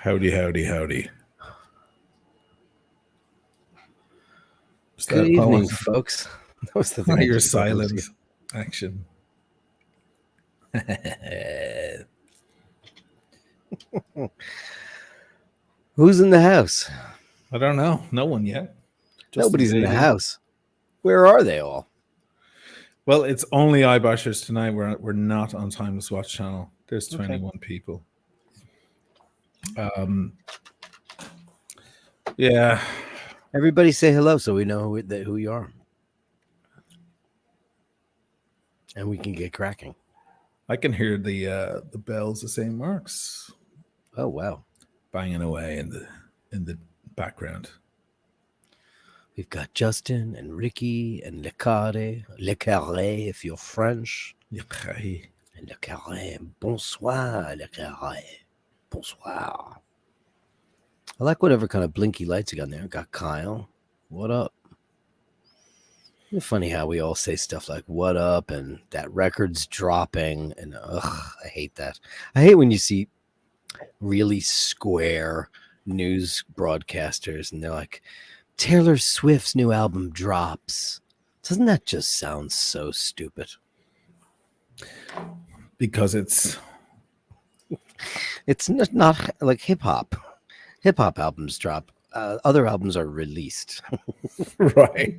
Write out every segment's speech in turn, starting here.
Howdy, howdy, howdy. Good evening, folks. That was the thing. Your silent action. Who's in the house? I don't know. No one yet. Nobody's in the house. Where are they all? Well, it's only eyebushers tonight. We're not on Timeless Watch channel. There's 21 people. Yeah. Everybody say hello so we know who you are. And we can get cracking. I can hear the bells of St. Mark's. Oh wow. Banging away in the background. We've got Justin and Ricky and Le Carré if you're French. Le Carré. And Le Carré. Bonsoir, Le Carré. Bonsoir. I like whatever kind of blinky lights you got in there. Got Kyle. What up? It's funny how we all say stuff like "what up" and that record's dropping, and I hate that. I hate when you see really square news broadcasters and they're like, Taylor Swift's new album drops. Doesn't that just sound so stupid? Because it's not like hip hop. Hip hop albums drop. Other albums are released. Right.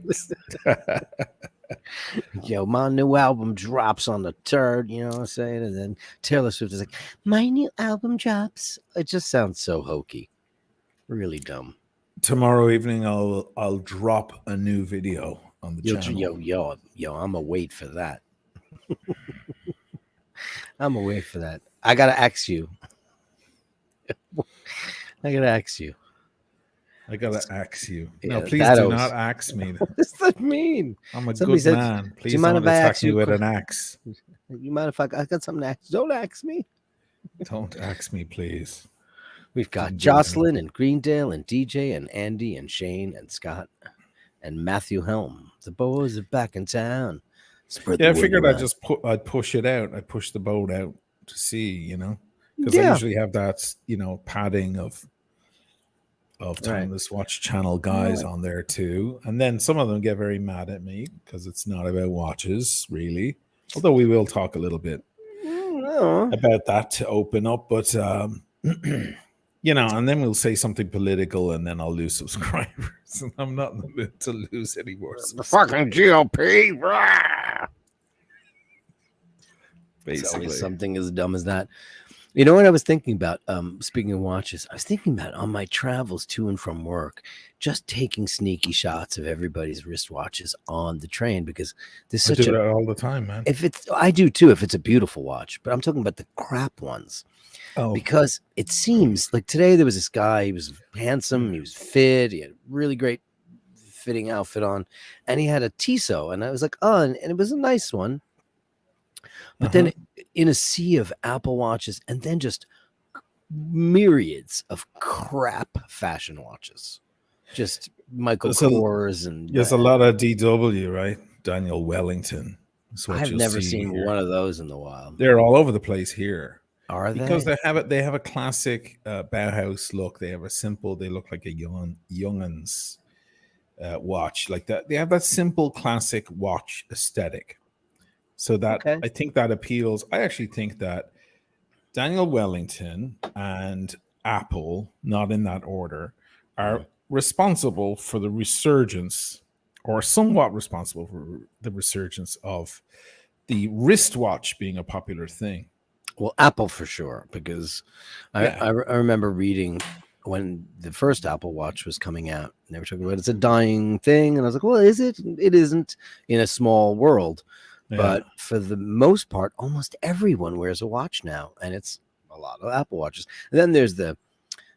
Yo, my new album drops on the 3rd, you know what I'm saying? And then Taylor Swift is like, my new album drops. It just sounds so hokey. Really dumb. Tomorrow evening I'll drop a new video on the channel. Yo, I'm gonna wait for that. I'm gonna wait for that. I gotta ask you. No, please do not axe me. What does that mean? I'm a good man. Please do you mind if I ask you with an axe? You mind if I got something to ask? Don't axe me. Don't axe me, please. We've got Jocelyn and Greendale and DJ and Andy and Shane and Scott and Matthew Helm. The boys are back in town. I figured I'd push it out. I push the boat out to sea, because I usually have that, padding of Timeless Watch channel guys on there too. And then some of them get very mad at me because it's not about watches, really. Although we will talk a little bit about that to open up. But, and then we'll say something political and then I'll lose subscribers. And I'm not in the mood to lose any more. The fucking GOP. Basically. Something as dumb as that. You know what I was thinking about? Speaking of watches, I was thinking about on my travels to and from work, just taking sneaky shots of everybody's wristwatches on the train because there's such that all the time, man. I do too if it's a beautiful watch, but I'm talking about the crap ones. Oh, because it seems like today there was this guy. He was handsome, he was fit, he had a really great fitting outfit on, and he had a Tissot, and I was like, oh, and it was a nice one. But then in a sea of Apple watches and then just myriads of crap fashion watches, just Michael Kors and there's a lot of DW, right? Daniel Wellington. I've never seen one of those in the wild. They're all over the place here. Are they? Because they have a classic Bauhaus look. They have a simple. They look like a youngin's watch, like that. They have that simple classic watch aesthetic. So that I think that appeals. I actually think that Daniel Wellington and Apple, not in that order, are responsible for the resurgence, or somewhat responsible for the resurgence of the wristwatch being a popular thing. Well, Apple for sure, because I remember reading when the first Apple Watch was coming out, and they were talking about it's a dying thing, and I was like, well, is it? It isn't in a small world. Yeah. But for the most part, almost everyone wears a watch now, and it's a lot of Apple Watches. And then there's the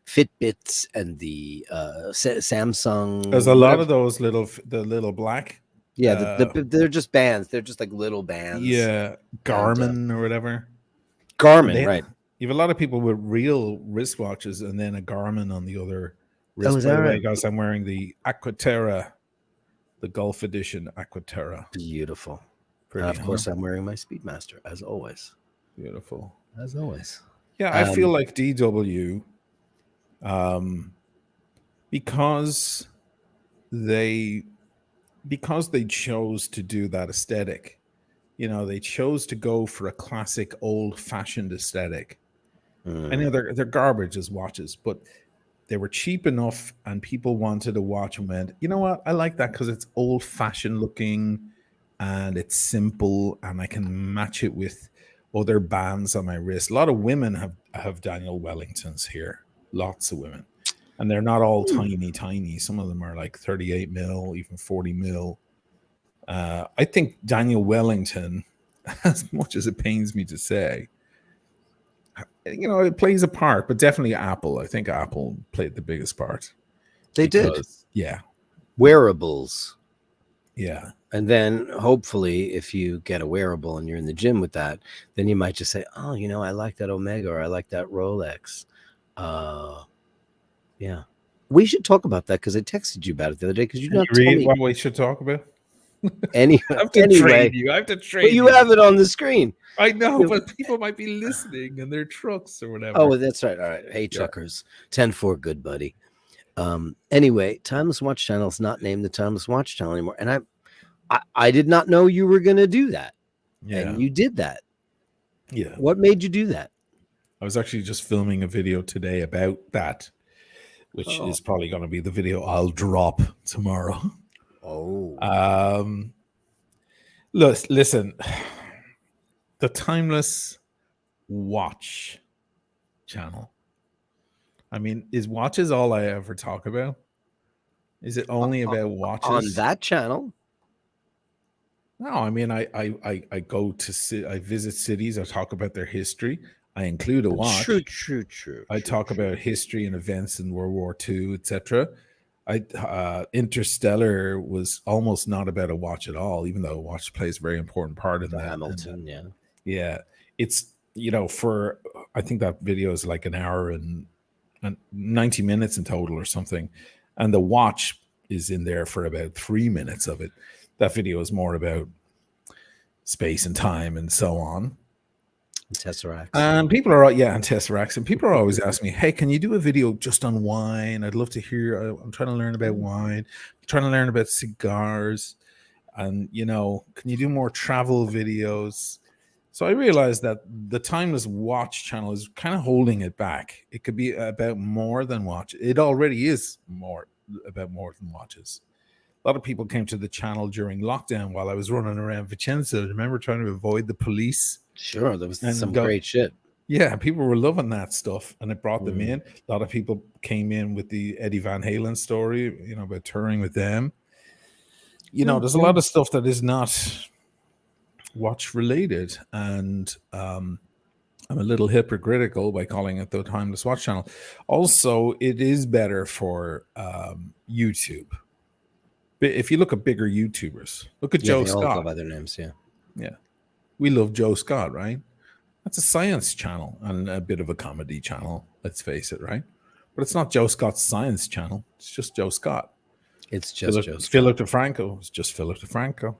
Fitbits and the Samsung. There's a lot of those little black. Yeah, they're just bands. They're just like little bands. Yeah, Garmin or whatever. Garmin, right. You have a lot of people with real wristwatches and then a Garmin on the other wrist. By the way, guys, I'm wearing the Aquaterra, the Golf Edition Aquaterra. Beautiful. And of course, I'm wearing my Speedmaster, as always. Beautiful. As always. Yeah, I feel like DW because they chose to do that aesthetic. They chose to go for a classic old-fashioned aesthetic. I know they're garbage as watches, but they were cheap enough and people wanted to watch and went, you know what? I like that because it's old-fashioned looking and it's simple and I can match it with other bands on my wrist. A lot of women have Daniel Wellingtons here. Lots of women. And they're not all tiny. Some of them are like 38 mil, even 40 mil. I think Daniel Wellington, as much as it pains me to say, it plays a part, but definitely Apple. I think Apple played the biggest part. They did. Yeah. Wearables. Yeah. And then hopefully if you get a wearable and you're in the gym with that, then you might just say, oh, I like that Omega or I like that Rolex. Yeah. We should talk about that because I texted you about it the other day because you not told me what we should talk about. Anyway, I have to train you. I have to train but you have it on the screen. I know, but people might be listening in their trucks or whatever. Oh, that's right. All right. Hey, truckers. 10-4, good buddy. Anyway, Timeless Watch Channel is not named the Timeless Watch Channel anymore. And I did not know you were going to do that. Yeah. And you did that. Yeah. What made you do that? I was actually just filming a video today about that, which is probably going to be the video I'll drop tomorrow. Listen, the Timeless Watch Channel. I mean, is watches all I ever talk about? Is it only about watches on that channel? No, I mean, I go to I visit cities. I talk about their history. I include a watch. True. I talk about history and events in World War II, etc. Interstellar was almost not about a watch at all, even though a watch plays a very important part in that. Hamilton, yeah. It's I think that video is like an hour and 90 minutes in total or something, and the watch is in there for about 3 minutes of it. That video is more about space and time and so on. And Tesseracts. And people are, and Tesseracts. And people are always asking me, hey, can you do a video just on wine? I'd love to hear. I'm trying to learn about wine. I'm trying to learn about cigars. And, can you do more travel videos? So I realized that the Timeless Watch channel is kind of holding it back. It could be about more than watch. It already is about more than watches. A lot of people came to the channel during lockdown while I was running around Vicenza. Remember trying to avoid the police? Sure, there was some great shit. Yeah, people were loving that stuff, and it brought them in. A lot of people came in with the Eddie Van Halen story, about touring with them. There's a lot of stuff that is not watch related, and I'm a little hypocritical by calling it the Timeless Watch channel. Also, it is better for YouTube. If you look at bigger YouTubers, look at Joe Scott. All have other names, yeah. We love Joe Scott, right? That's a science channel and a bit of a comedy channel. Let's face it, right? But it's not Joe Scott's science channel. It's just Joe Scott. It's just Joe Scott. Philip DeFranco. It's just Philip DeFranco.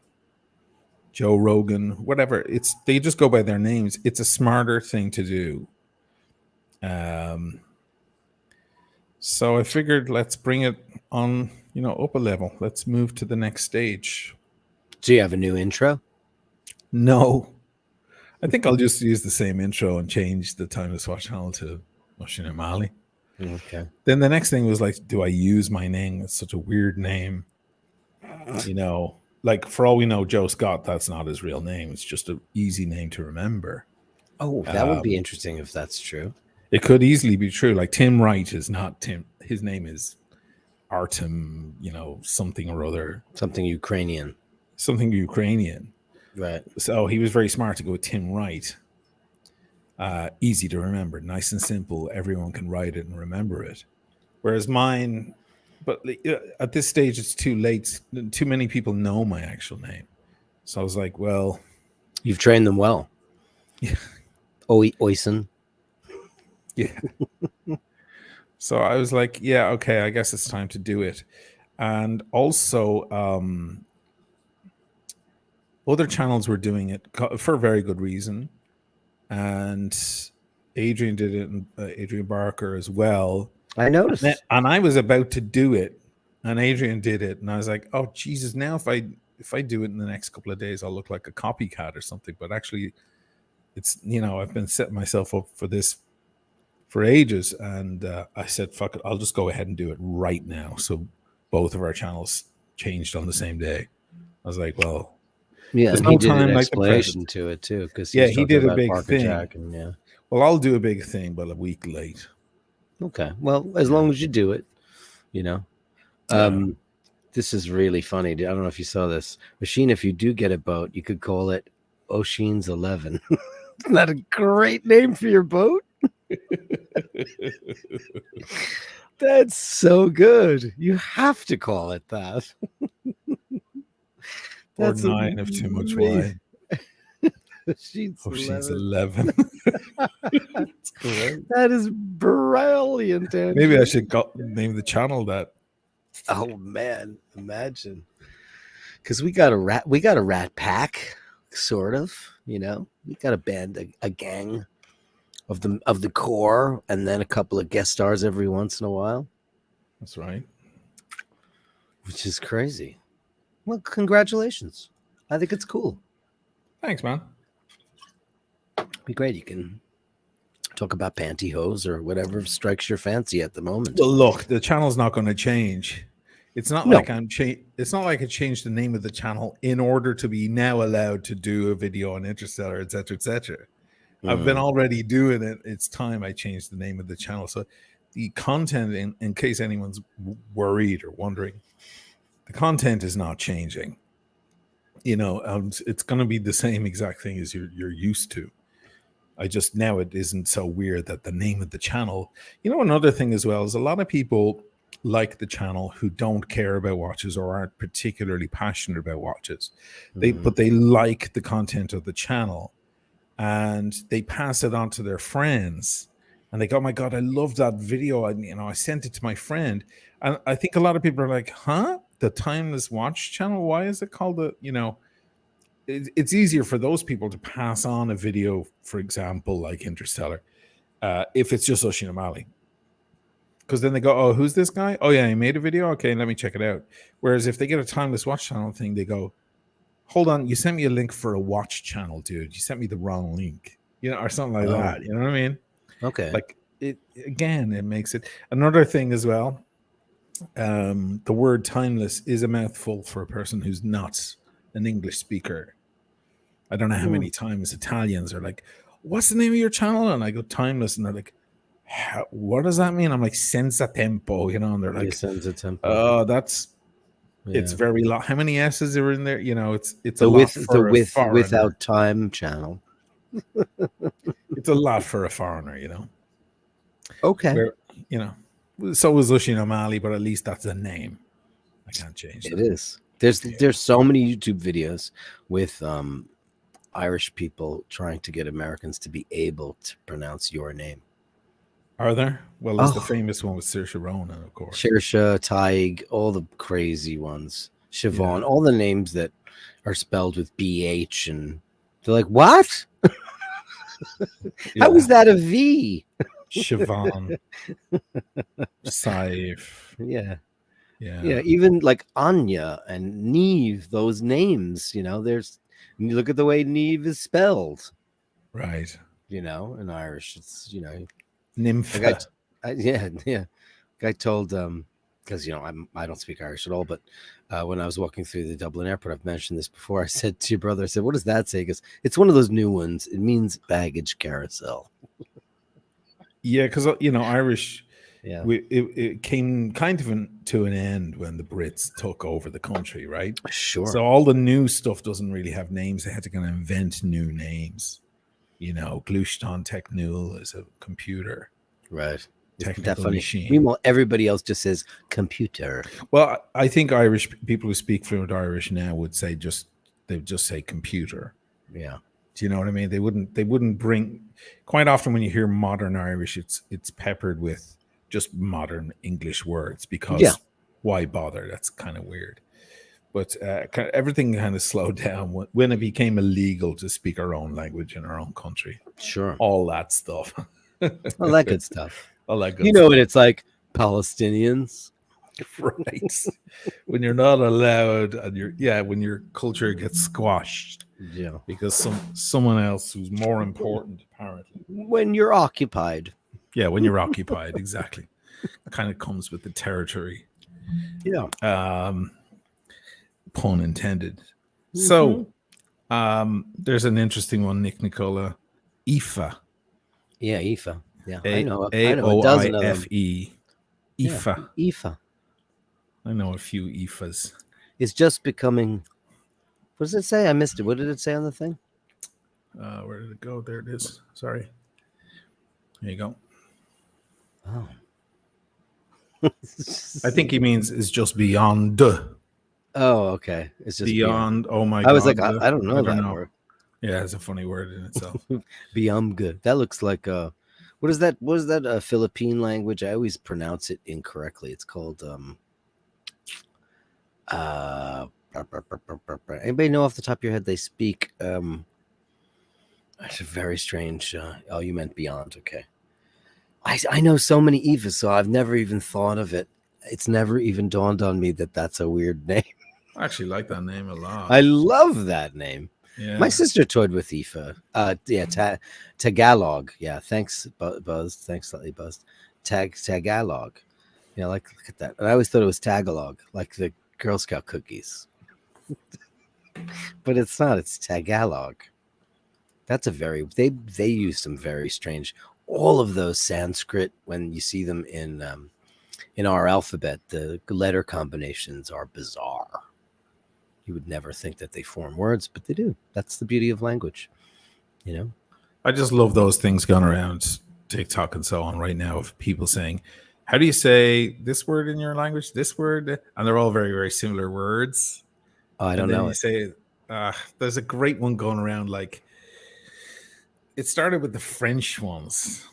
Joe Rogan, whatever. They just go by their names. It's a smarter thing to do. So I figured let's bring it on, up a level. Let's move to the next stage. Do you have a new intro? No. I think I'll just use the same intro and change the Timeless Watch channel to Mushin Mali. Okay. Then the next thing was like, do I use my name? It's such a weird name. Like for all we know, Joe Scott, that's not his real name. It's just an easy name to remember. Oh, that would be interesting if that's true. It could easily be true. Like Tim Wright is not Tim. His name is Artem, something or other. Something Ukrainian. Right. So he was very smart to go with Tim Wright. Easy to remember, nice and simple. Everyone can write it and remember it. Whereas mine, but at this stage, it's too late. Too many people know my actual name. So I was like, well. You've trained them well. Yeah. Oisin. Yeah. So I was like, yeah, okay, I guess it's time to do it. And also, other channels were doing it for a very good reason. And Adrian did it, and Adrian Barker as well. I noticed. And I was about to do it, and Adrian did it, and I was like, "Oh Jesus! Now if I do it in the next couple of days, I'll look like a copycat or something." But actually, it's I've been setting myself up for this for ages, and I said, "Fuck it, I'll just go ahead and do it right now." So both of our channels changed on the same day. I was like, "Well, Yeah, there's and no he did time an like the explanation present." to it too, because Yeah, he's he talking did a about big Parker thing. Jack, and yeah. Well, I'll do a big thing, but a week late. Okay, well, as long as you do it, This is really funny. I don't know if you saw this. Machine, if you do get a boat, you could call it Ocean's 11. Isn't that a great name for your boat? That's so good. You have to call it that. Or 9 if too much wine. Ocean's 11. That's great. That is brilliant, Andrew. Maybe I should name the channel that. Oh man, imagine. Because we got a rat pack, sort of. We got a band, a gang of the core, and then a couple of guest stars every once in a while. That's right. Which is crazy. Well, congratulations. I think it's cool. Thanks, man. Be great. You can talk about pantyhose or whatever strikes your fancy at the moment. Well, look, the channel's not going to change. It's not like it's not like I changed the name of the channel in order to be now allowed to do a video on Interstellar, etc., etc. I've been already doing it. It's time I changed the name of the channel. So the content, in case anyone's worried or wondering, the content is not changing. It's going to be the same exact thing as you're used to. I just now it isn't so weird that the name of the channel. Another thing as well is a lot of people like the channel who don't care about watches or aren't particularly passionate about watches. But they like the content of the channel, and they pass it on to their friends, and they go, "Oh my God, I love that video. I sent it to my friend." And I think a lot of people are like, "Huh? The Timeless Watch channel? Why is it called it's easier for those people to pass on a video, for example, like Interstellar, if it's just Oisin O'Malley. Because then they go, "Oh, who's this guy? Oh, yeah, he made a video? Okay, let me check it out." Whereas if they get a Timeless Watch channel thing, they go, "Hold on, you sent me a link for a watch channel, dude. You sent me the wrong link." Or something like that. You know what I mean? Okay. Like, it makes it... Another thing as well, the word timeless is a mouthful for a person who's not an English speaker. I don't know how many times Italians are like, "What's the name of your channel?" And I go, "Timeless." And they're like, "What does that mean?" I'm like, "Senza tempo," and they're like, Senza tempo. "Oh, that's..." Yeah. It's very long. How many S's are in there? It's the a lot for a foreigner. Without time channel. It's a lot for a foreigner, Okay. Where, so is Oisin O'Malley, but at least that's a name. I can't change that. It is. There's so many YouTube videos with Irish people trying to get Americans to be able to pronounce your name. Are there? Well, there's the famous one with Saoirse Ronan, of course. Saoirse, Tig, all the crazy ones. Siobhan, all the names that are spelled with BH, and they're like, "What? How is that a V?" Siobhan. Saif. Yeah. Yeah. Even like Anya and Neve, those names, there's... You look at the way Neve is spelled. Right. In Irish, it's, Nympha. Guy told, because, I don't speak Irish at all, but when I was walking through the Dublin airport, I've mentioned this before, I said to your brother, I said, "What does that say?" He goes, "It's one of those new ones. It means baggage carousel." Yeah, because, Irish... Yeah, it came kind of to an end when the Brits took over the country, right? Sure. So all the new stuff doesn't really have names. They had to kind of invent new names. Glushton Technul is a computer. Right. Technical machine. Meanwhile, everybody else just says computer. Well, I think Irish people who speak fluent Irish now would say they'd just say computer. Yeah. Do you know what I mean? They wouldn't bring... Quite often when you hear modern Irish, it's peppered with just modern English words, because why bother? That's kind of weird. But everything kind of slowed down when it became illegal to speak our own language in our own country. Sure. All that stuff. All that good stuff. All that good stuff. And it's like, Palestinians. Right. When you're not allowed, and when your culture gets squashed Yeah. because someone else who's more important, apparently. When you're occupied. Yeah, when you're occupied, exactly. Kind of comes with the territory. Yeah. Pun intended. So there's an interesting one, Nick Nicola. IFA. Yeah, IFA. Yeah, I know a AOIFE. dozen of them. IFA. Yeah, IFA. I know a few IFAs. It's just becoming. What does it say? I missed it. What did it say on the thing? Where did it go? There it is. Sorry. There you go. Oh. I think he means it's just beyond. Oh, okay. It's just beyond. Oh my God. I was like, I don't know that word. Yeah, it's a funny word in itself. Beyond good. That looks like what is that? What is that? Philippine language? I always pronounce it incorrectly. It's called anybody know off the top of your head? They speak it's a very strange. Oh, you meant beyond. Okay. I know so many Evas, so I've never even thought of it. It's never even dawned on me that that's a weird name. I actually like that name a lot. I love that name. Yeah. My sister toyed with IFA. Tagalog. Yeah, thanks, Buzz. Thanks, slightly buzzed. Tagalog. Yeah, look at that. And I always thought it was Tagalog, like the Girl Scout cookies. But it's not. It's Tagalog. That's a very they use some very strange. All of those Sanskrit, when you see them in our alphabet, the letter combinations are bizarre. You would never think that they form words, but they do. That's the beauty of language, you know? I just love those things going around TikTok and so on right now of people saying, how do you say this word in your language? This word? And they're all very, very similar words. Oh, I don't know. You say, there's a great one going around. Like, it started with the French ones.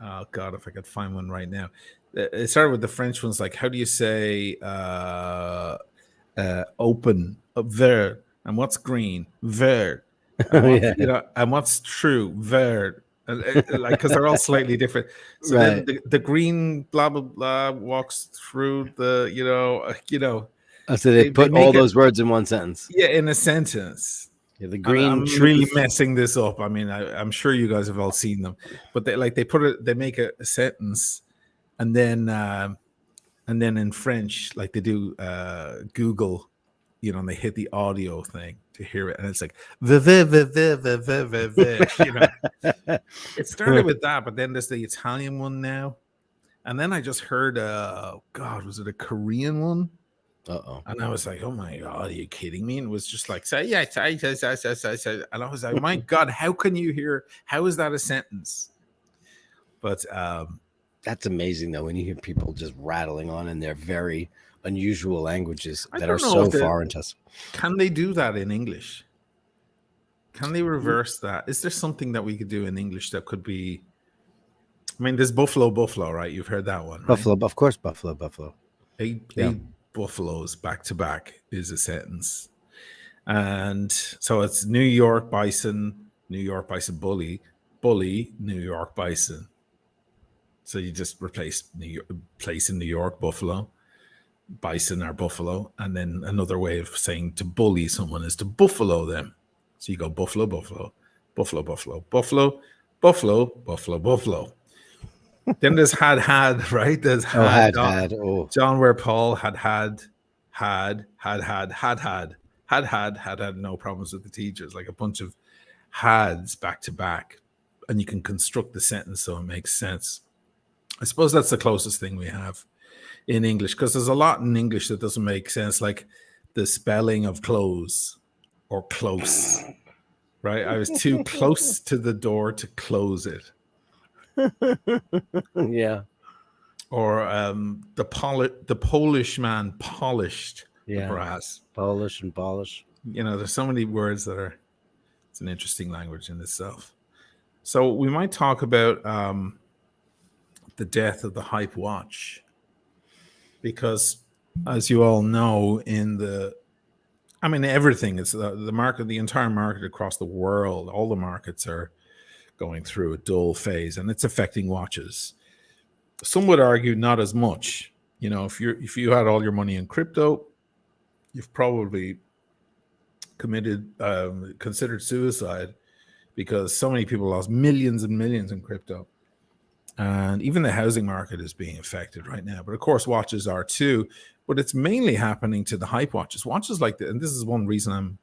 Oh, God, if I could find one right now. It started with the French ones. Like, how do you say open, vert, and what's green, vert, and what's, you know, and what's true, vert, like, because they're all slightly different. So right. then the green blah blah blah walks through the So they put all those words in one sentence. Yeah, in a sentence. Yeah, the green. I'm really messing this up. I mean, I'm sure you guys have all seen them, but they make a sentence, and then in French, like they do Google, and they hit the audio thing to hear it, and it's like It started with that, but then there's the Italian one now, and then I just heard God, was it a Korean one? And I was like, oh my God, are you kidding me? And it was just like, say, yeah, say. And I was like, my God, how can you hear? How is that a sentence? But that's amazing, though, when you hear people just rattling on in their very unusual languages that are so foreign to us. Can they do that in English? Can they reverse that? Is there something that we could do in English that could be? I mean, there's buffalo, right? You've heard that one, right? Buffalo, of course, buffalo. Eight buffaloes back to back is a sentence, and so it's New York bison, bully, New York bison. So you just replace place in New York, buffalo, bison are buffalo, and then another way of saying to bully someone is to buffalo them. So you go buffalo, buffalo, buffalo, buffalo, buffalo, buffalo, buffalo, buffalo. Then there's had, right? There's had. John where Paul had no problems with the teachers, like a bunch of hads back to back, and you can construct the sentence so it makes sense. I suppose that's the closest thing we have in English, because there's a lot in English that doesn't make sense, like the spelling of close or close, right? I was too close to the door to close it. Yeah. Or the Polish man polished the brass. Polish and polish. There's so many words that are, it's an interesting language in itself. So we might talk about the death of the hype watch, because as you all know, everything, it's the market, the entire market across the world, all the markets are going through a dull phase, and it's affecting watches. Some would argue not as much. You know, if you had all your money in crypto, you've probably considered suicide, because so many people lost millions and millions in crypto. And even the housing market is being affected right now. But of course, watches are too. But it's mainly happening to the hype watches. Watches like that, and this is one reason I'm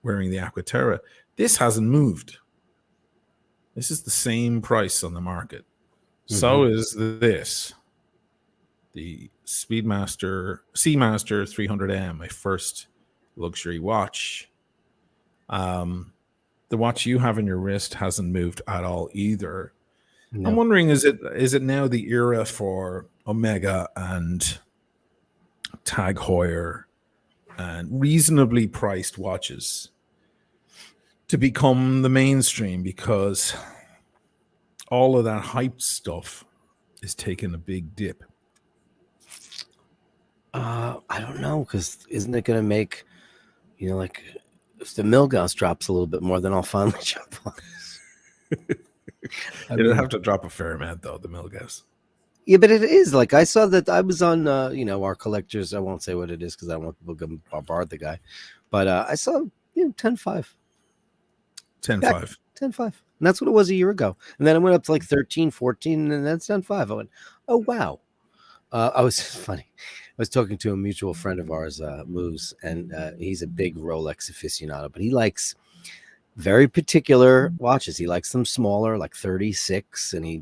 wearing the Aquaterra. This hasn't moved. This is the same price on the market. So is this. The Speedmaster Seamaster 300M, my first luxury watch. The watch you have in your wrist hasn't moved at all either. No. I'm wondering, is it now the era for Omega and Tag Heuer and reasonably priced watches to become the mainstream, because all of that hype stuff is taking a big dip? I don't know, because isn't it going to make, like if the Milgauss drops a little bit more, then I'll finally jump on this. It'll have to drop a fair amount, though, the Milgauss. Yeah, but it is. Like, I saw that I was on, our collectors. I won't say what it is because I don't want people to bombard the guy. But I saw, 10.5. 10.5. 10.5. And that's what it was a year ago. And then it went up to like 13, 14, and that's 10.5. I went, oh, wow. I was funny. I was talking to a mutual friend of ours, Moose, and he's a big Rolex aficionado, but he likes very particular watches. He likes them smaller, like 36, and he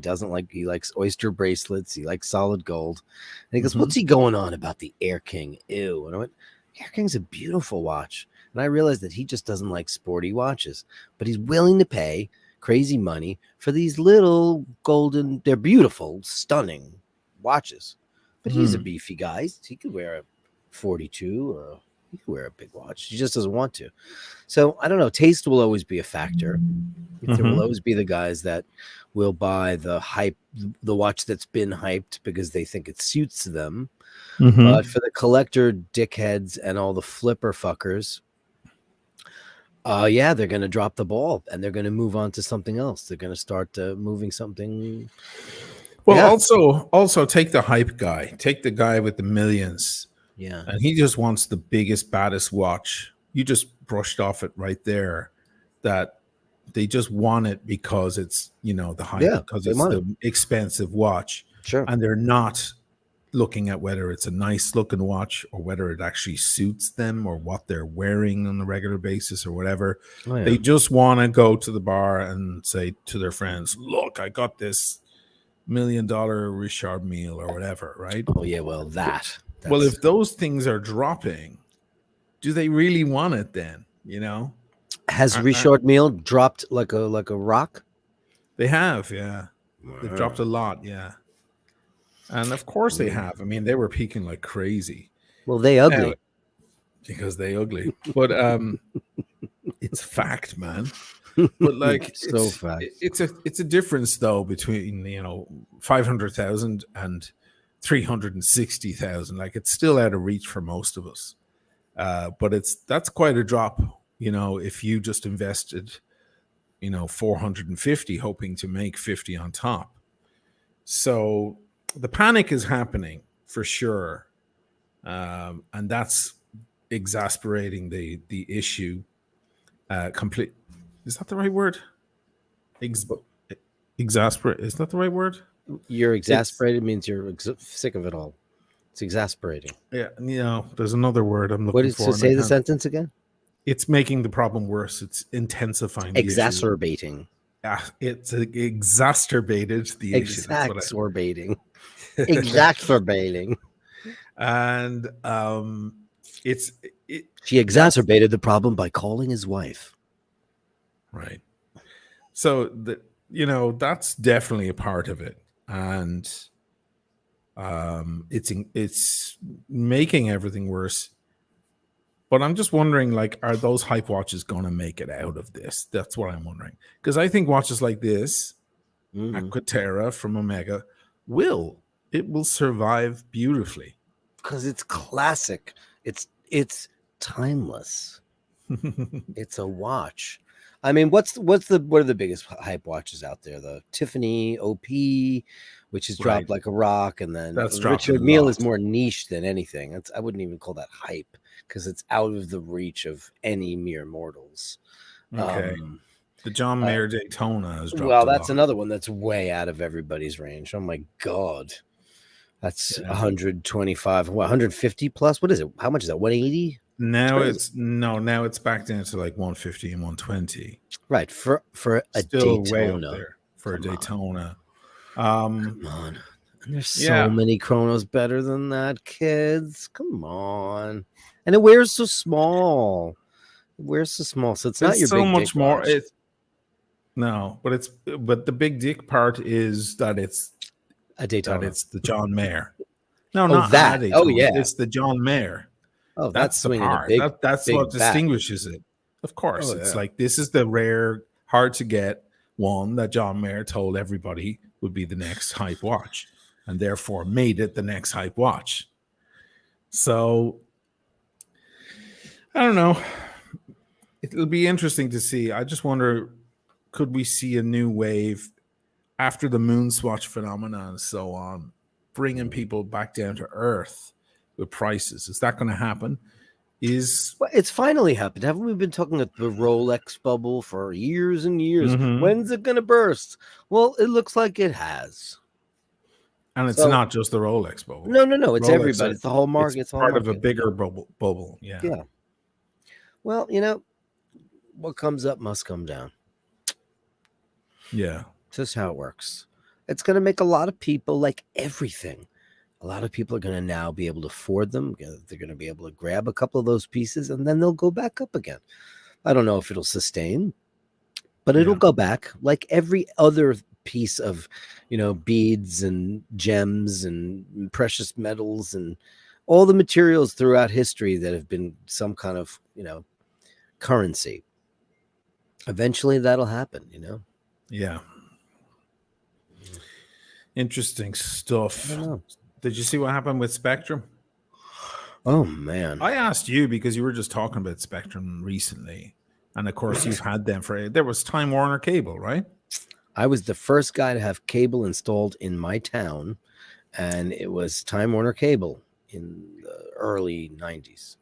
likes oyster bracelets. He likes solid gold. And he goes, what's he going on about the Air King? Ew. And I went, Air King's a beautiful watch. And I realized that he just doesn't like sporty watches, but he's willing to pay crazy money for these little golden, they're beautiful, stunning watches. But he's a beefy guy. He could wear a 42 or he could wear a big watch. He just doesn't want to. So I don't know. Taste will always be a factor. There will always be the guys that will buy the watch that's been hyped because they think it suits them. But for the collector dickheads and all the flipper fuckers, they're going to drop the ball and they're going to move on to something else. They're going to start moving something. Well, also take the hype guy. Take the guy with the millions. Yeah. And he just wants the biggest, baddest watch. You just brushed off it right there, that they just want it because it's, the hype, because it's the expensive watch. Sure. And they're not looking at whether it's a nice looking watch or whether it actually suits them or what they're wearing on a regular basis or whatever. Oh, yeah. They just want to go to the bar and say to their friends, look, I got this $1 million Richard Mille or whatever, right? Oh yeah, well well, if those things are dropping, do they really want it then? Has Richard Mille dropped like a rock? They have, yeah. They've dropped a lot, yeah. And of course they have. I mean, they were peaking like crazy. Well, they ugly. Because they ugly. But it's fact, man. But like it's a difference though between 500,000 and 360,000. Like, it's still out of reach for most of us, but that's quite a drop. If you just invested 450 hoping to make 50 on top. So the panic is happening for sure, and that's exasperating the issue. Complete. Is that the right word? Exasperate. Is that the right word? You're exasperated means you're sick of it all. It's exasperating. Yeah. There's another word I'm looking for. So say the sentence again. It's making the problem worse. It's intensifying. Exacerbating. Yeah, it's exacerbated the issue. Exacerbating. Exacerbating. And she exacerbated the problem by calling his wife. Right. So that's definitely a part of it, and it's making everything worse. But I'm just wondering, like, are those hype watches going to make it out of this? That's what I'm wondering, because I think watches like this, Aquaterra from Omega, will survive beautifully because it's classic. It's timeless. It's a watch. I mean, what are the biggest hype watches out there? The Tiffany OP, which has dropped Right. like a rock, and then That's the dropping Richard a Mille lot. is more niche than anything. I wouldn't even call that hype because it's out of the reach of any mere mortals. Okay. The John Mayer Daytona has dropped Well, a that's lot. another one that's way out of everybody's range. Oh my god, that's Yeah. 125, 150 plus. What is it? How much is that? 180? Now crazy. now it's back down to like 150 and 120. Right, for a Still way up Daytona. there for a Come on. Daytona. Come on. And there's Yeah. so many chronos better than that, kids. Come on. And it wears so small. It wears so small. So it's not It's your so big much dick more. watch. No, but the big dick part is that it's A Daytona. the John Mayer. No, Oh, not that. a Daytona. Oh, yeah. It's the John Mayer. Oh, That's the swinging a part. big, That's big what bat. distinguishes it. Of course, Oh, it's yeah. like this is the rare, hard to get one that John Mayer told everybody would be the next hype watch, and therefore made it the next hype watch. So I don't know. It'll be interesting to see. I just wonder, could we see a new wave after the moon swatch phenomenon and so on, bringing people back down to earth with prices? Is that going to happen? Well, it's finally happened. Haven't we been talking about the Rolex bubble for years and years? Mhm. When's it going to burst? Well, it looks like it has. And it's So- not just the Rolex bubble. No. It's Rolex, everybody. It's the whole market. It's part of a bigger bubble. Yeah. Yeah. Well, what comes up must come down. Yeah. Just how it works. It's going to make a lot of people like everything. A lot of people are going to now be able to afford them. They're going to be able to grab a couple of those pieces and then they'll go back up again. I don't know if it'll sustain, but it'll go back like every other piece of, beads and gems and precious metals and all the materials throughout history that have been some kind of, currency. Eventually that'll happen, Yeah. Interesting stuff. I don't know. Did you see what happened with Spectrum? Oh, man. I asked you because you were just talking about Spectrum recently. And of course, you've had them there was Time Warner Cable, right? I was the first guy to have cable installed in my town, and it was Time Warner Cable in the early 90s.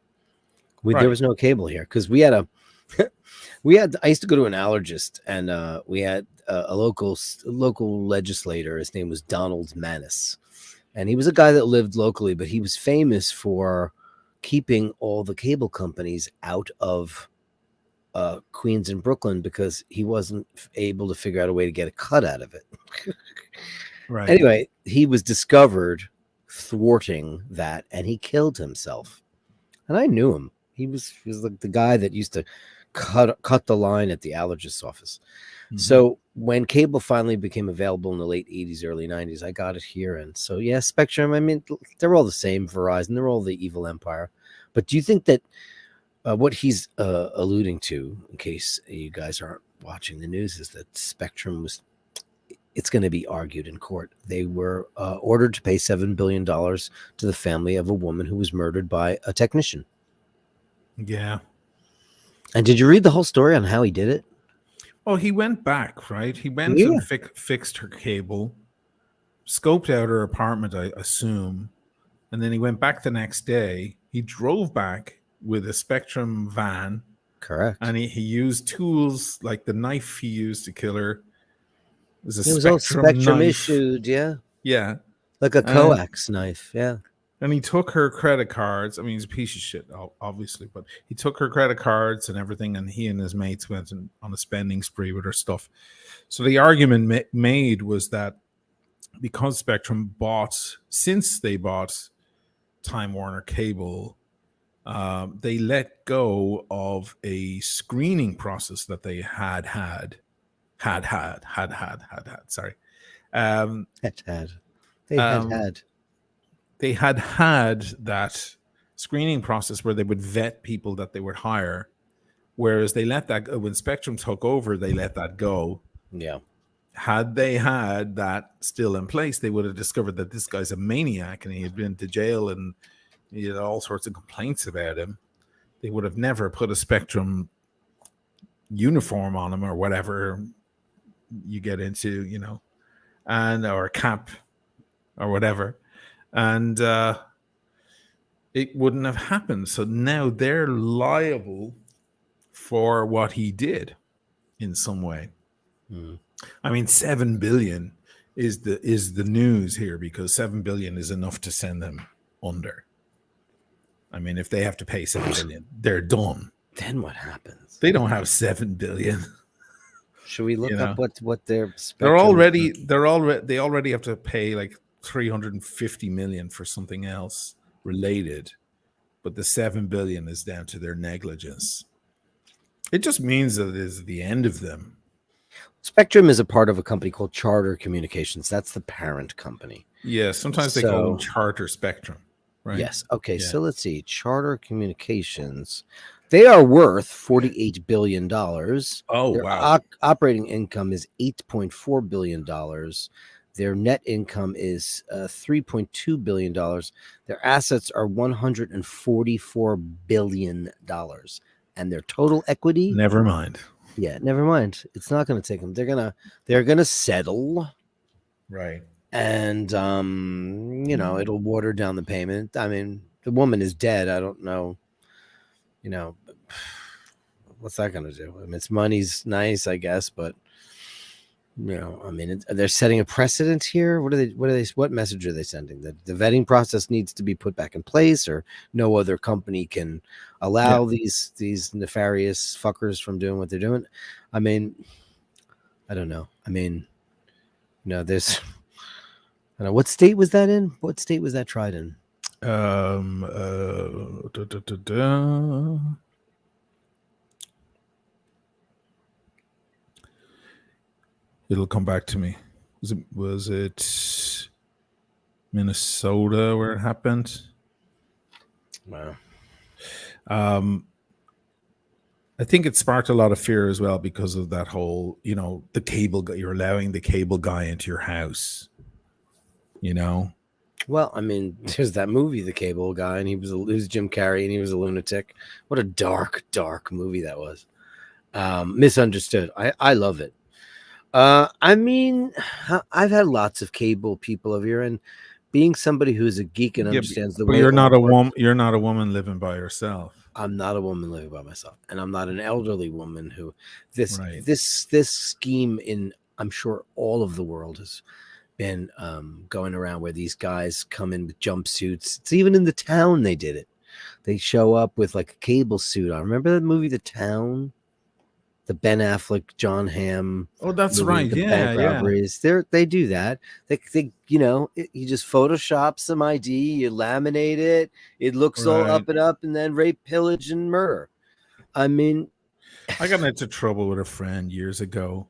There was no cable here because we had I used to go to an allergist, and we had a local legislator. His name was Donald Maness, and he was a guy that lived locally, but he was famous for keeping all the cable companies out of Queens and Brooklyn because he wasn't able to figure out a way to get a cut out of it. Right. Anyway, he was discovered thwarting that, and he killed himself. And I knew him. He was like the guy that used to cut the line at the allergist's office. Mm-hmm. So when cable finally became available in the late 80s, early 90s, I got it here. And so, yeah, Spectrum, I mean, they're all the same. Verizon, they're all the evil empire. But do you think that what he's alluding to, in case you guys aren't watching the news, is that Spectrum it's going to be argued in court. They were ordered to pay $7 billion to the family of a woman who was murdered by a technician. Yeah. And did you read the whole story on how he did it? Well, he went back, right? He went and fixed her cable, scoped out her apartment, I assume, and then he went back the next day. He drove back with a Spectrum van. Correct. And he used tools like the knife he used to kill her. It was Spectrum knife. Issued, yeah. Yeah. Like a coax knife, yeah. And he took her credit cards. I mean, he's a piece of shit, obviously, but he took her credit cards and everything, and he and his mates went on a spending spree with her stuff. So the argument made was that because Spectrum since they bought Time Warner Cable, they let go of a screening process that they had. Sorry. They had that screening process where they would vet people that they would hire, whereas they let that go. When Spectrum took over, they let that go. Yeah. Had they had that still in place, they would have discovered that this guy's a maniac and he had been to jail and he had all sorts of complaints about him. They would have never put a Spectrum uniform on him or whatever you get into, and or a cap or whatever, and it wouldn't have happened. So now they're liable for what he did in some way. I mean, 7 billion is the news here, because 7 billion is enough to send them under. I mean, if they have to pay 7 billion, they're done. Then what happens? They don't have 7 billion. Should we look up what their they already have to pay like 350 million for something else related, but the 7 billion is down to their negligence. It just means that it is the end of them. Spectrum is a part of a company called Charter Communications. That's the parent company. Yeah, sometimes they call them Charter Spectrum, right? Yes. Okay, so let's see. Charter Communications. They are worth $48 billion. Oh, their wow. Operating income is $8.4 billion. Their net income is $3.2 billion. Their assets are $144 billion. And their total equity? Never mind. Yeah, never mind. It's not going to take them. They're gonna settle. Right. And, it'll water down the payment. I mean, the woman is dead. I don't know. What's that going to do? I mean, it's money's nice, I guess, but they're setting a precedent here. What message are they sending? That the vetting process needs to be put back in place, or no other company can allow these nefarious fuckers from doing what they're doing? I mean, I don't know. I mean, there's, I don't know, what state was that in? What state was that tried in? It'll come back to me. Was it Minnesota where it happened? Wow. I think it sparked a lot of fear as well because of that whole, the cable guy. You're allowing the cable guy into your house. Well, I mean, there's that movie, The Cable Guy, and he was Jim Carrey, and he was a lunatic. What a dark, dark movie that was. Misunderstood. I love it. I mean, I've had lots of cable people over here, and being somebody who's a geek and understands the way. You're not a woman. You're not a woman living by yourself. I'm not a woman living by myself, and I'm not an elderly woman who this scheme in, I'm sure, all of the world has been going around, where these guys come in with jumpsuits. It's even in The Town they did it. They show up with like a cable suit on. Remember that movie, The Town? The Ben Affleck, John Hamm. Oh, that's movie, right. The bank robberies. They do that. They you just Photoshop some ID, you laminate it, it looks all up and up, and then rape, pillage, and murder. I mean, I got into trouble with a friend years ago.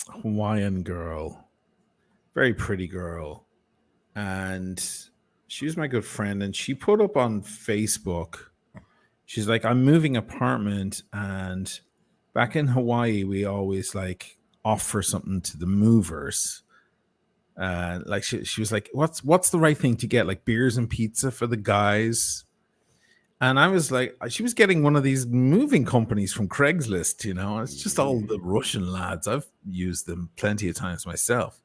Hawaiian girl, very pretty girl, and she was my good friend, and she put up on Facebook, she's like, I'm moving apartment, and back in Hawaii we always like offer something to the movers, like she was like, what's the right thing to get, like beers and pizza for the guys? And I was like, she was getting one of these moving companies from Craigslist, it's just all the Russian lads. I've used them plenty of times myself.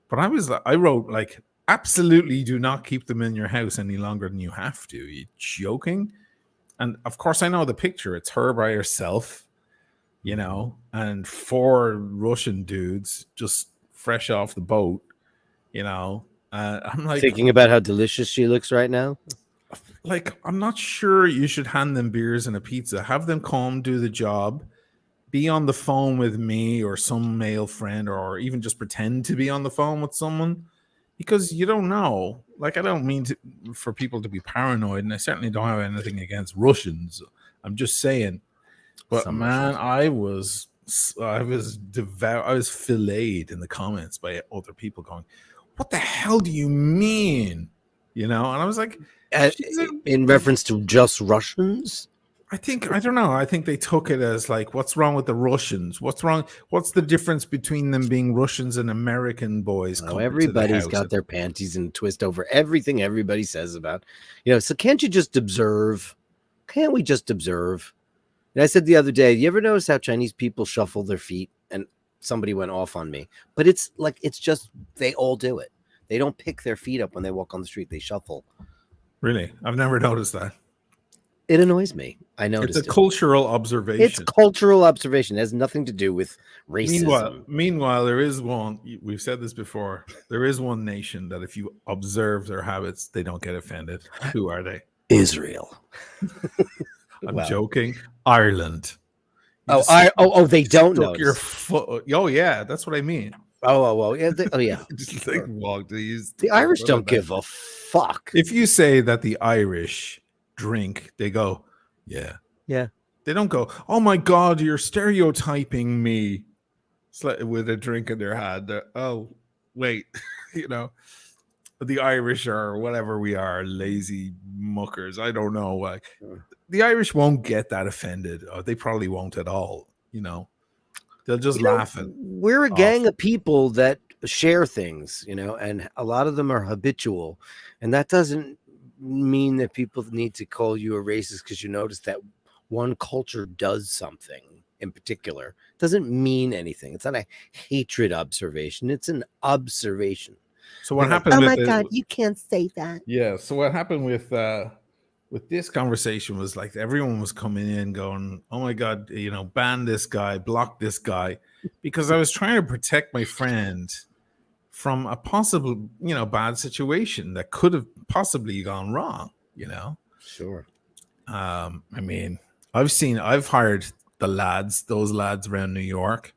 But I wrote like, absolutely do not keep them in your house any longer than you have to. Are you joking? And of course I know the picture. It's her by herself, and 4 Russian dudes just fresh off the boat, I'm like, thinking about how delicious she looks right now. Like, I'm not sure you should hand them beers and a pizza. Have them come do the job, be on the phone with me or some male friend, or even just pretend to be on the phone with someone, because you don't know. Like, I don't mean for people to be paranoid, and I certainly don't have anything against Russians. I'm just saying. But man, I was devout. I was filleted in the comments by other people going, "What the hell do you mean?" And I was like, in reference to just Russians? I don't know. I think they took it as like, what's wrong with the Russians? What's wrong? What's the difference between them being Russians and American boys? Oh, everybody's got their panties in a twist over everything everybody says about, so can't you just observe? Can't we just observe? And I said the other day, you ever notice how Chinese people shuffle their feet? And somebody went off on me, but it's just they all do it. They don't pick their feet up when they walk on the street. They shuffle. Really? I've never noticed that. It annoys me. I noticed It's a cultural observation. It's cultural observation. It has nothing to do with racism. Meanwhile, there is one. We've said this before. There is one nation that if you observe their habits, they don't get offended. Who are they? Israel. I'm joking. Ireland. They don't know your foot. Oh yeah, that's what I mean. Yeah. Just like walk. The Irish don't give a fuck. If you say that the Irish drink, they go, yeah. They don't go, oh my God, you're stereotyping me with a drink in their hand. Oh, wait, the Irish are whatever we are, lazy muckers. I don't know. Like the Irish won't get that offended. Or they probably won't at all. They'll just laugh at. We're a gang of people that share things, and a lot of them are habitual, and that doesn't mean that people need to call you a racist because you notice that one culture does something in particular. It doesn't mean anything. It's not a hatred observation. It's an observation. So what happened? Oh my God, you can't say that. Yeah. So what happened with this conversation was like everyone was coming in going, oh my God, ban this guy, block this guy, because I was trying to protect my friend from a possible, bad situation that could have possibly gone wrong, Sure. I mean, I've hired those lads around New York,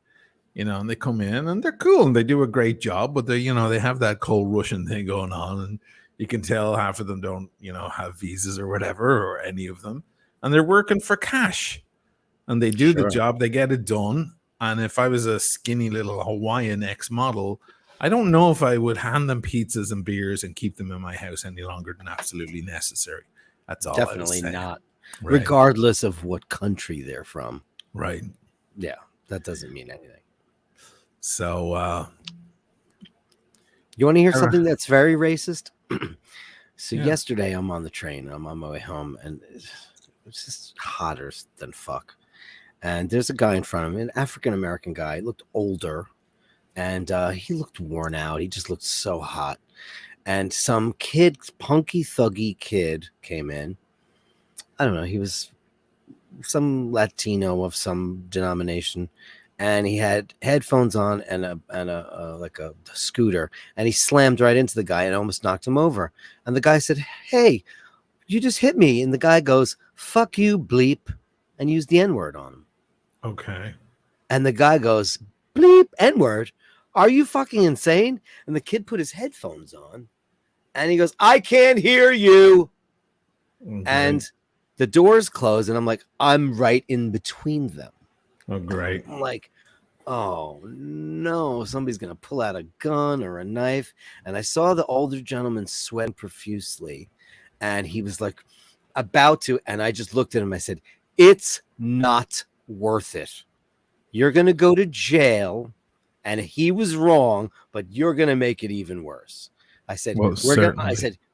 and they come in and they're cool and they do a great job, but they have that cold Russian thing going on, and you can tell half of them don't, have visas or whatever, or any of them, and they're working for cash, and they do the job, they get it done. And if I was a skinny little Hawaiian ex-model, I don't know if I would hand them pizzas and beers and keep them in my house any longer than absolutely necessary. That's all. Definitely not. Right. Regardless of what country they're from. Right. Yeah, that doesn't mean anything. So, you want to hear something that's very racist? Yesterday I'm on the train. I'm on my way home, and it's just hotter than fuck. And there's a guy in front of me, an African-American guy. He looked older, and he looked worn out. He just looked so hot. And some kid, punky, thuggy kid came in. I don't know. He was some Latino of some denomination, and he had headphones on and a scooter, and he slammed right into the guy and almost knocked him over. And the guy said, "Hey, you just hit me." And the guy goes, "Fuck you, bleep," and used the N-word on him. Okay. And the guy goes, "Bleep, N-word? Are you fucking insane?" And the kid put his headphones on, and he goes, "I can't hear you." Okay. And the doors close, and I'm like, I'm right in between them. Oh, great. I'm like, oh, no, somebody's going to pull out a gun or a knife. And I saw the older gentleman sweat profusely, and he was like about to, and I just looked at him. I said, it's not worth it. You're going to go to jail, and he was wrong, but you're going to make it even worse. I said,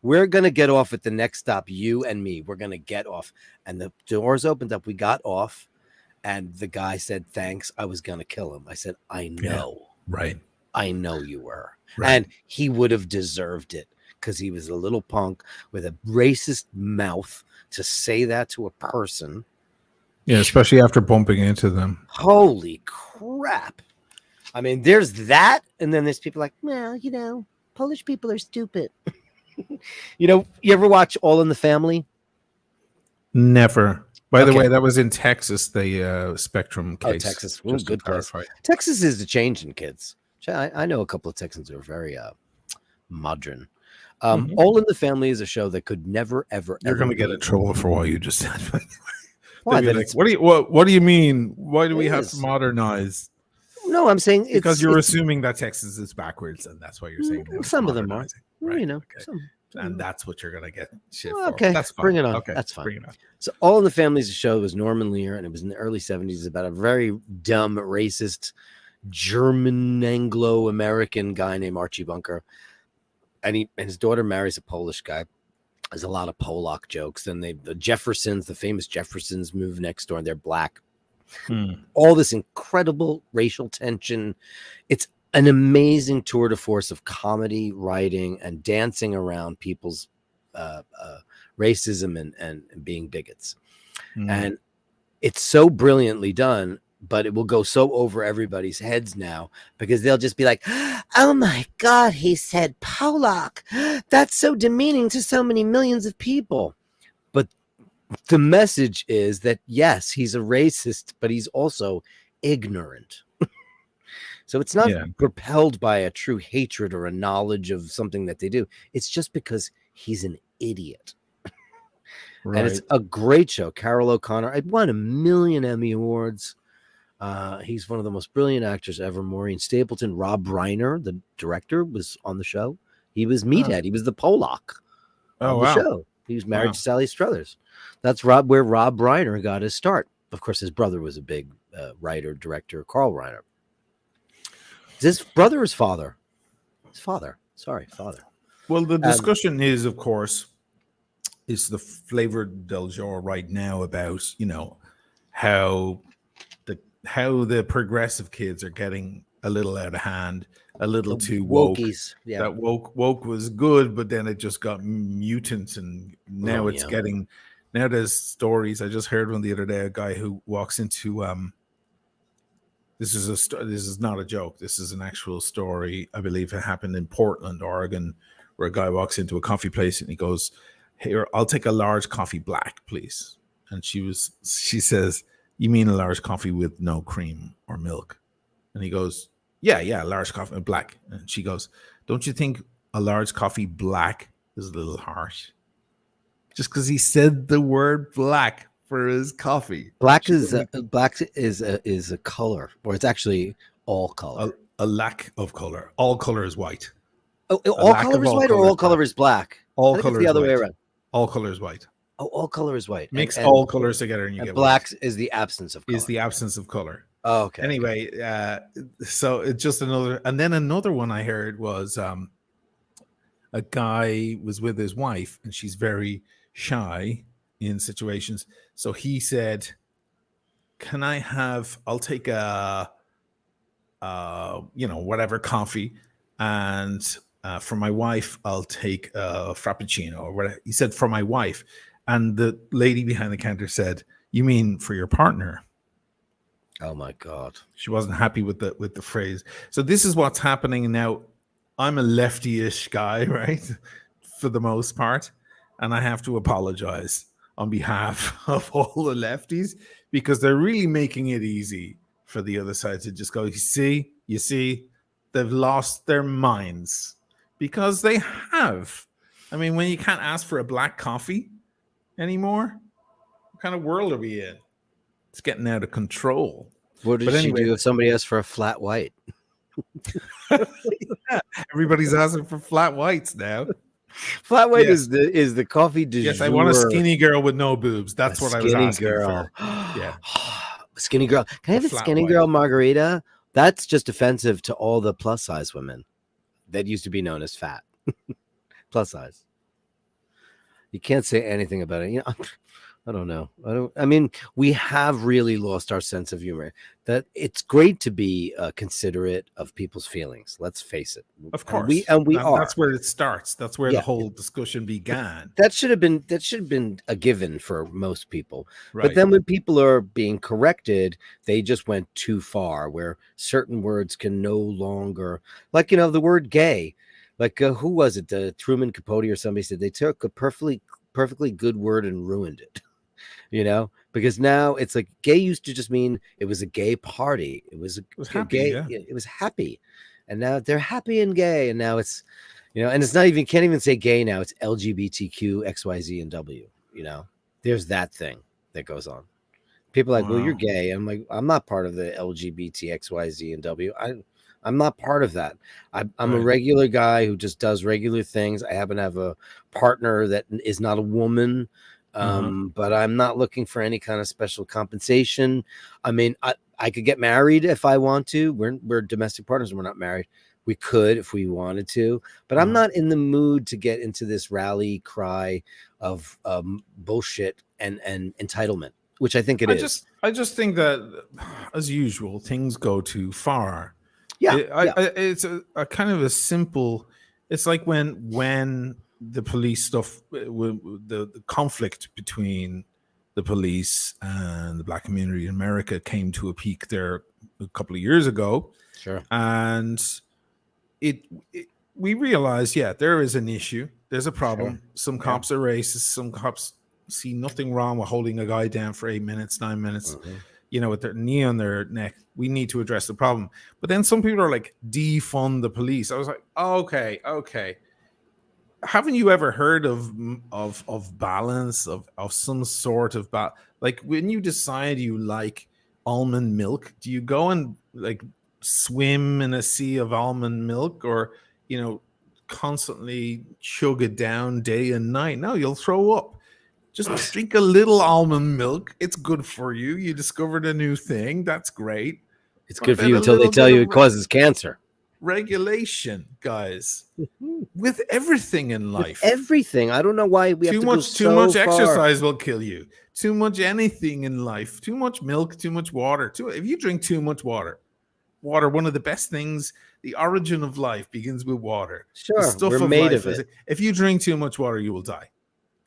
we're gonna get off at the next stop, you and me. We're gonna get off. And the doors opened up. We got off, and the guy said, "Thanks. I was gonna kill him." I said, "I know, right? I know you were." Right. And he would have deserved it because he was a little punk with a racist mouth to say that to a person. Yeah, especially after bumping into them. Holy crap! I mean, there's that, and then there's people like, well, Polish people are stupid. You ever watch All in the Family? Never. By the way, that was in Texas, the Spectrum case. Oh, Texas. Good place. Texas is the change in kids. I know a couple of Texans who are very modern. All in the Family is a show that could never, ever, You're going to get in trouble for what you just said. Why? Like, what do you mean? Why do we have to modernize? No, I'm saying because you're assuming that Texas is backwards, and that's why you're saying some of them are. Right. Some. And that's what you're gonna get shit for. Okay, that's fine. Bring it on. Okay, that's fine. Bring it on. So, All in the Family is a show. It was Norman Lear, and it was in the early 70s about a very dumb, racist, German Anglo-American guy named Archie Bunker, and his daughter marries a Polish guy, There's a lot of Polak jokes. Then the Jeffersons, the famous Jeffersons, move next door and they're black. All this incredible racial tension. It's an amazing tour de force of comedy, writing, and dancing around people's racism and being bigots. And it's so brilliantly done, but it will go so over everybody's heads now because they'll just be like, oh my God, he said Polak. That's so demeaning to so many millions of people. But the message is that, yes, he's a racist, but he's also ignorant. So it's not propelled by a true hatred or a knowledge of something that they do. It's just because he's an idiot. Right. And it's a great show. Carol O'Connor, I won 1 million Emmy Awards. He's one of the most brilliant actors ever. Maureen Stapleton, Rob Reiner, the director, was on the show. He was Meathead. He was the Polak of the show. He was married to Sally Struthers. That's where Rob Reiner got his start. Of course, his brother was a big writer, director, Carl Reiner. Is his brother or his father? His father. Sorry, father. Well, the discussion is, of course, is the flavor del jour right now about, how the progressive kids are getting a little out of hand, a little too woke. Wokies. Yeah. That woke was good, but then it just got mutant, and now now there's stories. I just heard one the other day, a guy who walks into this is not a joke. This is an actual story. I believe it happened in Portland, Oregon, where a guy walks into a coffee place and he goes, "Here, I'll take a large coffee black, please." And she says, "You mean a large coffee with no cream or milk?" And he goes, Yeah, large coffee black. And she goes, "Don't you think a large coffee black is a little harsh?" Just because he said the word black for his coffee. Black is a color, or it's actually all color. A lack of color. All color is white. Oh, all color is white, or all color is black? All color is the other way around. All color is white. Oh, all color is white. Mix all colors together and you get black white. Is the absence of color. Is the absence of color. Oh, okay. Anyway, so it's just another. And then another one I heard was a guy was with his wife and she's very shy in situations. So he said, I'll take a whatever coffee, and for my wife, I'll take a frappuccino or whatever. He said for my wife. And the lady behind the counter said, "You mean for your partner?" Oh my God. She wasn't happy with the phrase. So this is what's happening now. I'm a lefty-ish guy, right? For the most part. And I have to apologize on behalf of all the lefties because they're really making it easy for the other side to just go, you see, they've lost their minds because they have. I mean, when you can't ask for a black coffee anymore, what kind of world are we in? It's getting out of control. What did she do if somebody asked for a flat white? Yeah, everybody's asking for flat whites now. Flat white is the coffee du Yes, jour. I want a skinny girl with no boobs. That's what I was asking girl. for. Yeah. Skinny girl. Can I have a skinny girl margarita? That's just offensive to all the plus size women that used to be known as fat. Plus size. You can't say anything about it. I don't know. I mean, we have really lost our sense of humor. That it's great to be considerate of people's feelings. Let's face it. Of course, we are. That's where it starts. That's where the whole discussion began. That should have been a given for most people. Right. But then when people are being corrected, they just went too far. Where certain words can no longer, like the word gay. Like who was it? Truman Capote or somebody said they took a perfectly good word and ruined it. Because now it's like gay used to just mean it was a gay party. It was happy, gay. Yeah. It was happy. And now they're happy and gay. And now it's, and it's not even, can't even say gay now. It's LGBTQ, XYZ, and W, there's that thing that goes on. People are like, well, you're gay. I'm like, I'm not part of the LGBT, XYZ, and W. I'm not part of that. I'm a regular guy who just does regular things. I happen to have a partner that is not a woman. But I'm not looking for any kind of special compensation. I mean, I could get married if I want to. We're domestic partners and we're not married, We could if we wanted to, but I'm not in the mood to get into this rally cry of bullshit and entitlement, which I think it is. I just think that, as usual, things go too far. Yeah, It's a kind of a simple. It's like when the police stuff, the conflict between the police and the black community in America came to a peak there a couple of years ago. Sure. And we realized, yeah, there is an issue. There's a problem. Sure. Some cops are racist. Some cops see nothing wrong with holding a guy down for 8 minutes, 9 minutes, with their knee on their neck. We need to address the problem. But then some people are like, defund the police. I was like, okay. Haven't you ever heard of balance, of some sort of like when you decide you like almond milk, do you go and like swim in a sea of almond milk, or constantly chug it down day and night? No, you'll throw up. Just drink a little almond milk. It's good for you. You discovered a new thing. That's great. It's good for you until they tell you it causes cancer. Regulation, guys, with everything in life. With everything. I don't know why we have to go too much exercise will kill you. Too much anything in life. Too much milk. Too much water. If you drink too much water, one of the best things. The origin of life begins with water. Sure, the stuff we're made of it. If you drink too much water, you will die.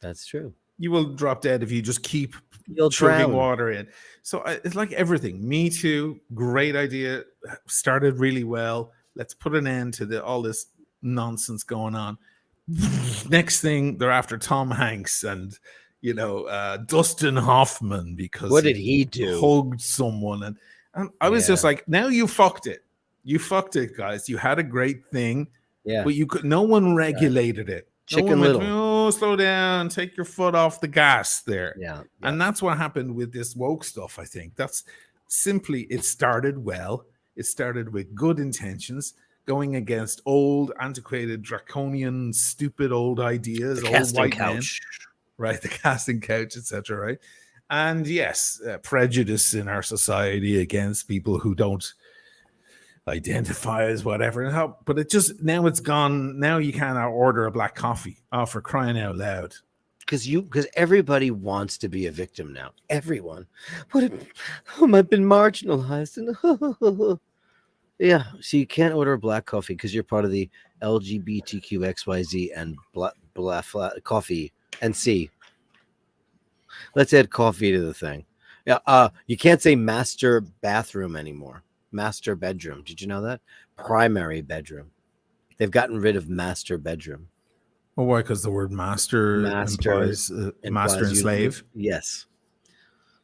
That's true. You will drop dead if you just keep You'll chugging drown. water in. So it's like everything. Me Too, great idea. Started really well. Let's put an end to all this nonsense going on. Next thing, they're after Tom Hanks and Dustin Hoffman because what did he do? Hugged someone, and I was just like, now you fucked it. You fucked it, guys. You had a great thing, but no one regulated it. Chicken Little. Oh, slow down. Take your foot off the gas there. Yeah. And that's what happened with this woke stuff, I think. That's simply, it started well. It started with good intentions, going against old, antiquated, draconian, stupid old ideas, the old white couch. Men, right? The casting couch, etc. Right? And yes, prejudice in our society against people who don't identify as whatever. But it just, now it's gone. Now you can't order a black coffee. Oh, for crying out loud. Because everybody wants to be a victim now. Everyone. I've been marginalized. Yeah. So you can't order a black coffee because you're part of the LGBTQXYZ and blah coffee and C. Let's add coffee to the thing. Yeah. You can't say master bathroom anymore. Master bedroom. Did you know that? Primary bedroom. They've gotten rid of master bedroom. Well, why? Because the word master implies master and slave. Yes.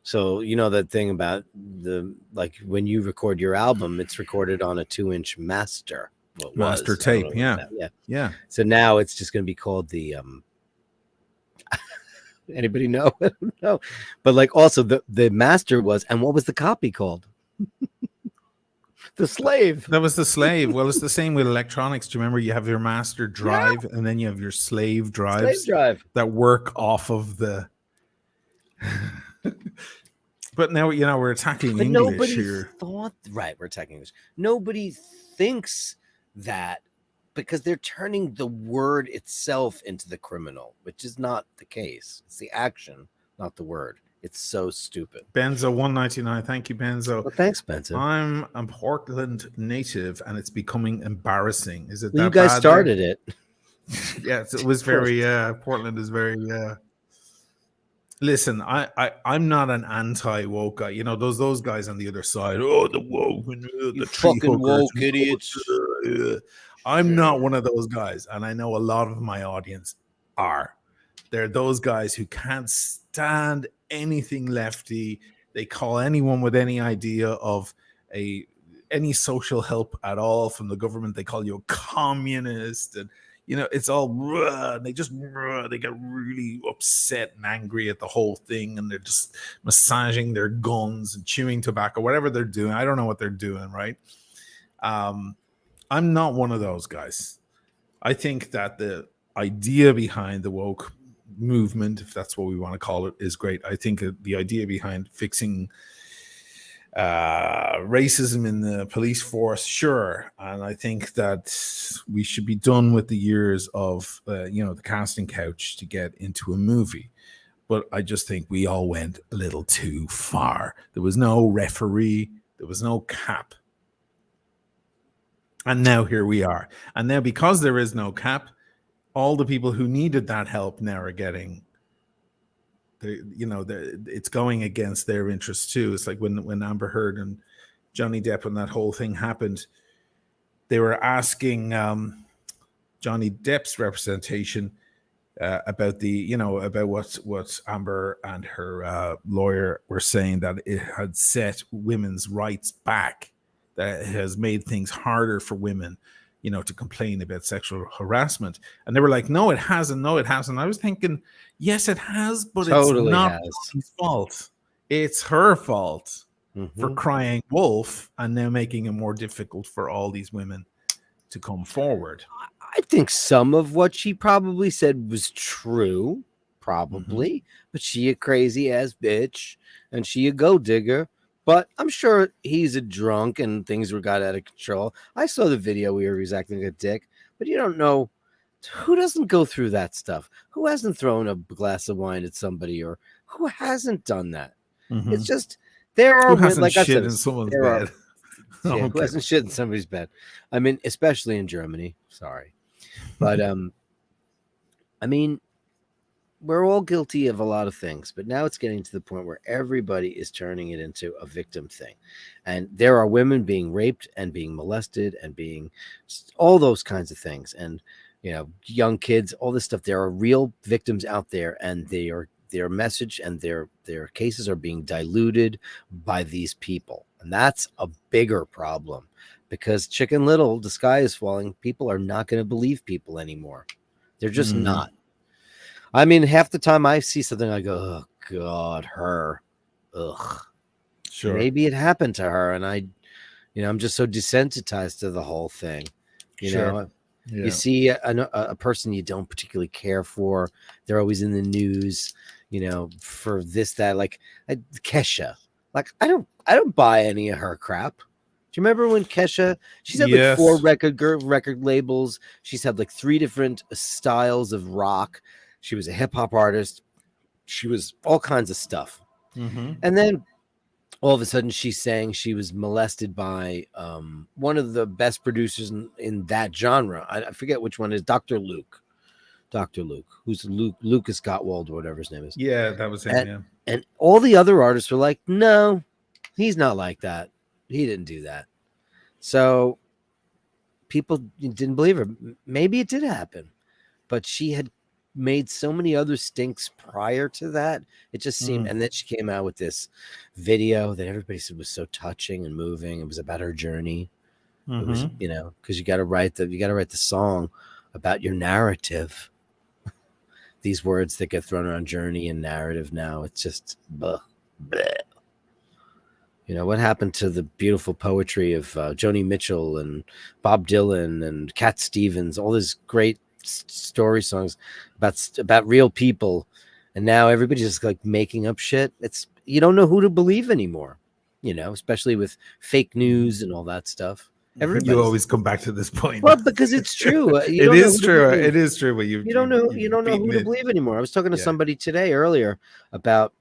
So you know that thing about when you record your album, it's recorded on a 2-inch master. Master tape. Yeah. So now it's just going to be called the. Anybody know? I don't know. But also the master was, and what was the copy called? The slave. That was the slave. Well, it's the same with electronics. Do you remember you have your master drive and then you have your slave drives that work off of the. But now we're attacking English here. We're attacking English. Nobody thinks that because they're turning the word itself into the criminal, which is not the case. It's the action, not the word. It's so stupid. Benzo 199. Thank you, Benzo. Well, thanks, Benzo. I'm a Portland native and it's becoming embarrassing. Is it that you guys bad started there? It. Yes, it was very Portland is very Listen, I'm not an anti-woke guy. Those guys on the other side. Oh, the woke, the fucking woke idiots. I'm not one of those guys, and I know a lot of my audience are. They're those guys who can't stand anything lefty. They call anyone with any idea of any social help at all from the government. They call you a communist, and it's all they get really upset and angry at the whole thing, and they're just massaging their guns and chewing tobacco, whatever they're doing. I don't know what they're doing, right? I'm not one of those guys. I think that the idea behind the woke movement, if that's what we want to call it, is great. I think the idea behind fixing Racism in the police force, sure. And I think that we should be done with the years of, the casting couch to get into a movie. But I just think we all went a little too far. There was no referee. There was no cap. And now here we are. And now because there is no cap, all the people who needed that help now are getting, it's going against their interests too. It's like when Amber Heard and Johnny Depp, when that whole thing happened, they were asking Johnny Depp's representation about about what Amber and her lawyer were saying, that it had set women's rights back, that it has made things harder for women, to complain about sexual harassment. And they were like, no, it hasn't. No, it hasn't. I was thinking, yes, it has, but Totally it's not has. his fault. It's her fault for Mhm. crying wolf and now making it more difficult for all these women to come forward. I think some of what she probably said was true, probably, but she a crazy ass bitch and she a gold digger. But I'm sure he's a drunk and things were got out of control. I saw the video where he was acting like a dick, but you don't know who doesn't go through that stuff. Who hasn't thrown a glass of wine at somebody, or who hasn't done that? Mhm. It's just there are Who hasn't like I shit said, in someone's there are- bed? yeah, who Okay. hasn't shit in somebody's bed? I mean, especially in Germany. Sorry. But I mean, we're all guilty of a lot of things, but now it's getting to the point where everybody is turning it into a victim thing. And there are women being raped and being molested and being all those kinds of things. And young kids, all this stuff. There are real victims out there, and their message and their cases are being diluted by these people. And that's a bigger problem, because Chicken Little, the sky is falling. People are not going to believe people anymore. They're just not. I mean, half the time I see something, I go, oh God, her. Ugh. Sure. Maybe it happened to her, and I'm just so desensitized to the whole thing. Yeah. You see a person you don't particularly care for, they're always in the news, for this, that, like Kesha. Like I don't buy any of her crap. Do you remember when Kesha? She's had like 4 record labels. She's had like 3 different styles of rock. She was a hip hop artist. She was all kinds of stuff. Mm-hmm. And then all of a sudden she's saying she was molested by one of the best producers in that genre. I forget which one is Dr. Luke. Dr. Luke, who's Lucas Gottwald or whatever his name is. Yeah, that was him. And all the other artists were like, no, he's not like that. He didn't do that. So people didn't believe her. Maybe it did happen, but she had made so many other stinks prior to that. It just seemed, and then she came out with this video that everybody said was so touching and moving. It was about her journey. It was, because you got to write the song about your narrative. These words that get thrown around, journey and narrative, now it's just bleh. What happened to the beautiful poetry of Joni Mitchell and Bob Dylan and Cat Stevens, all these great story songs about real people, and now everybody's just like making up shit. You don't know who to believe anymore, especially with fake news and all that stuff. You always come back to this point. Well, because it's true. It is true. It is true. But you don't know who to believe anymore. I was talking to somebody today earlier about,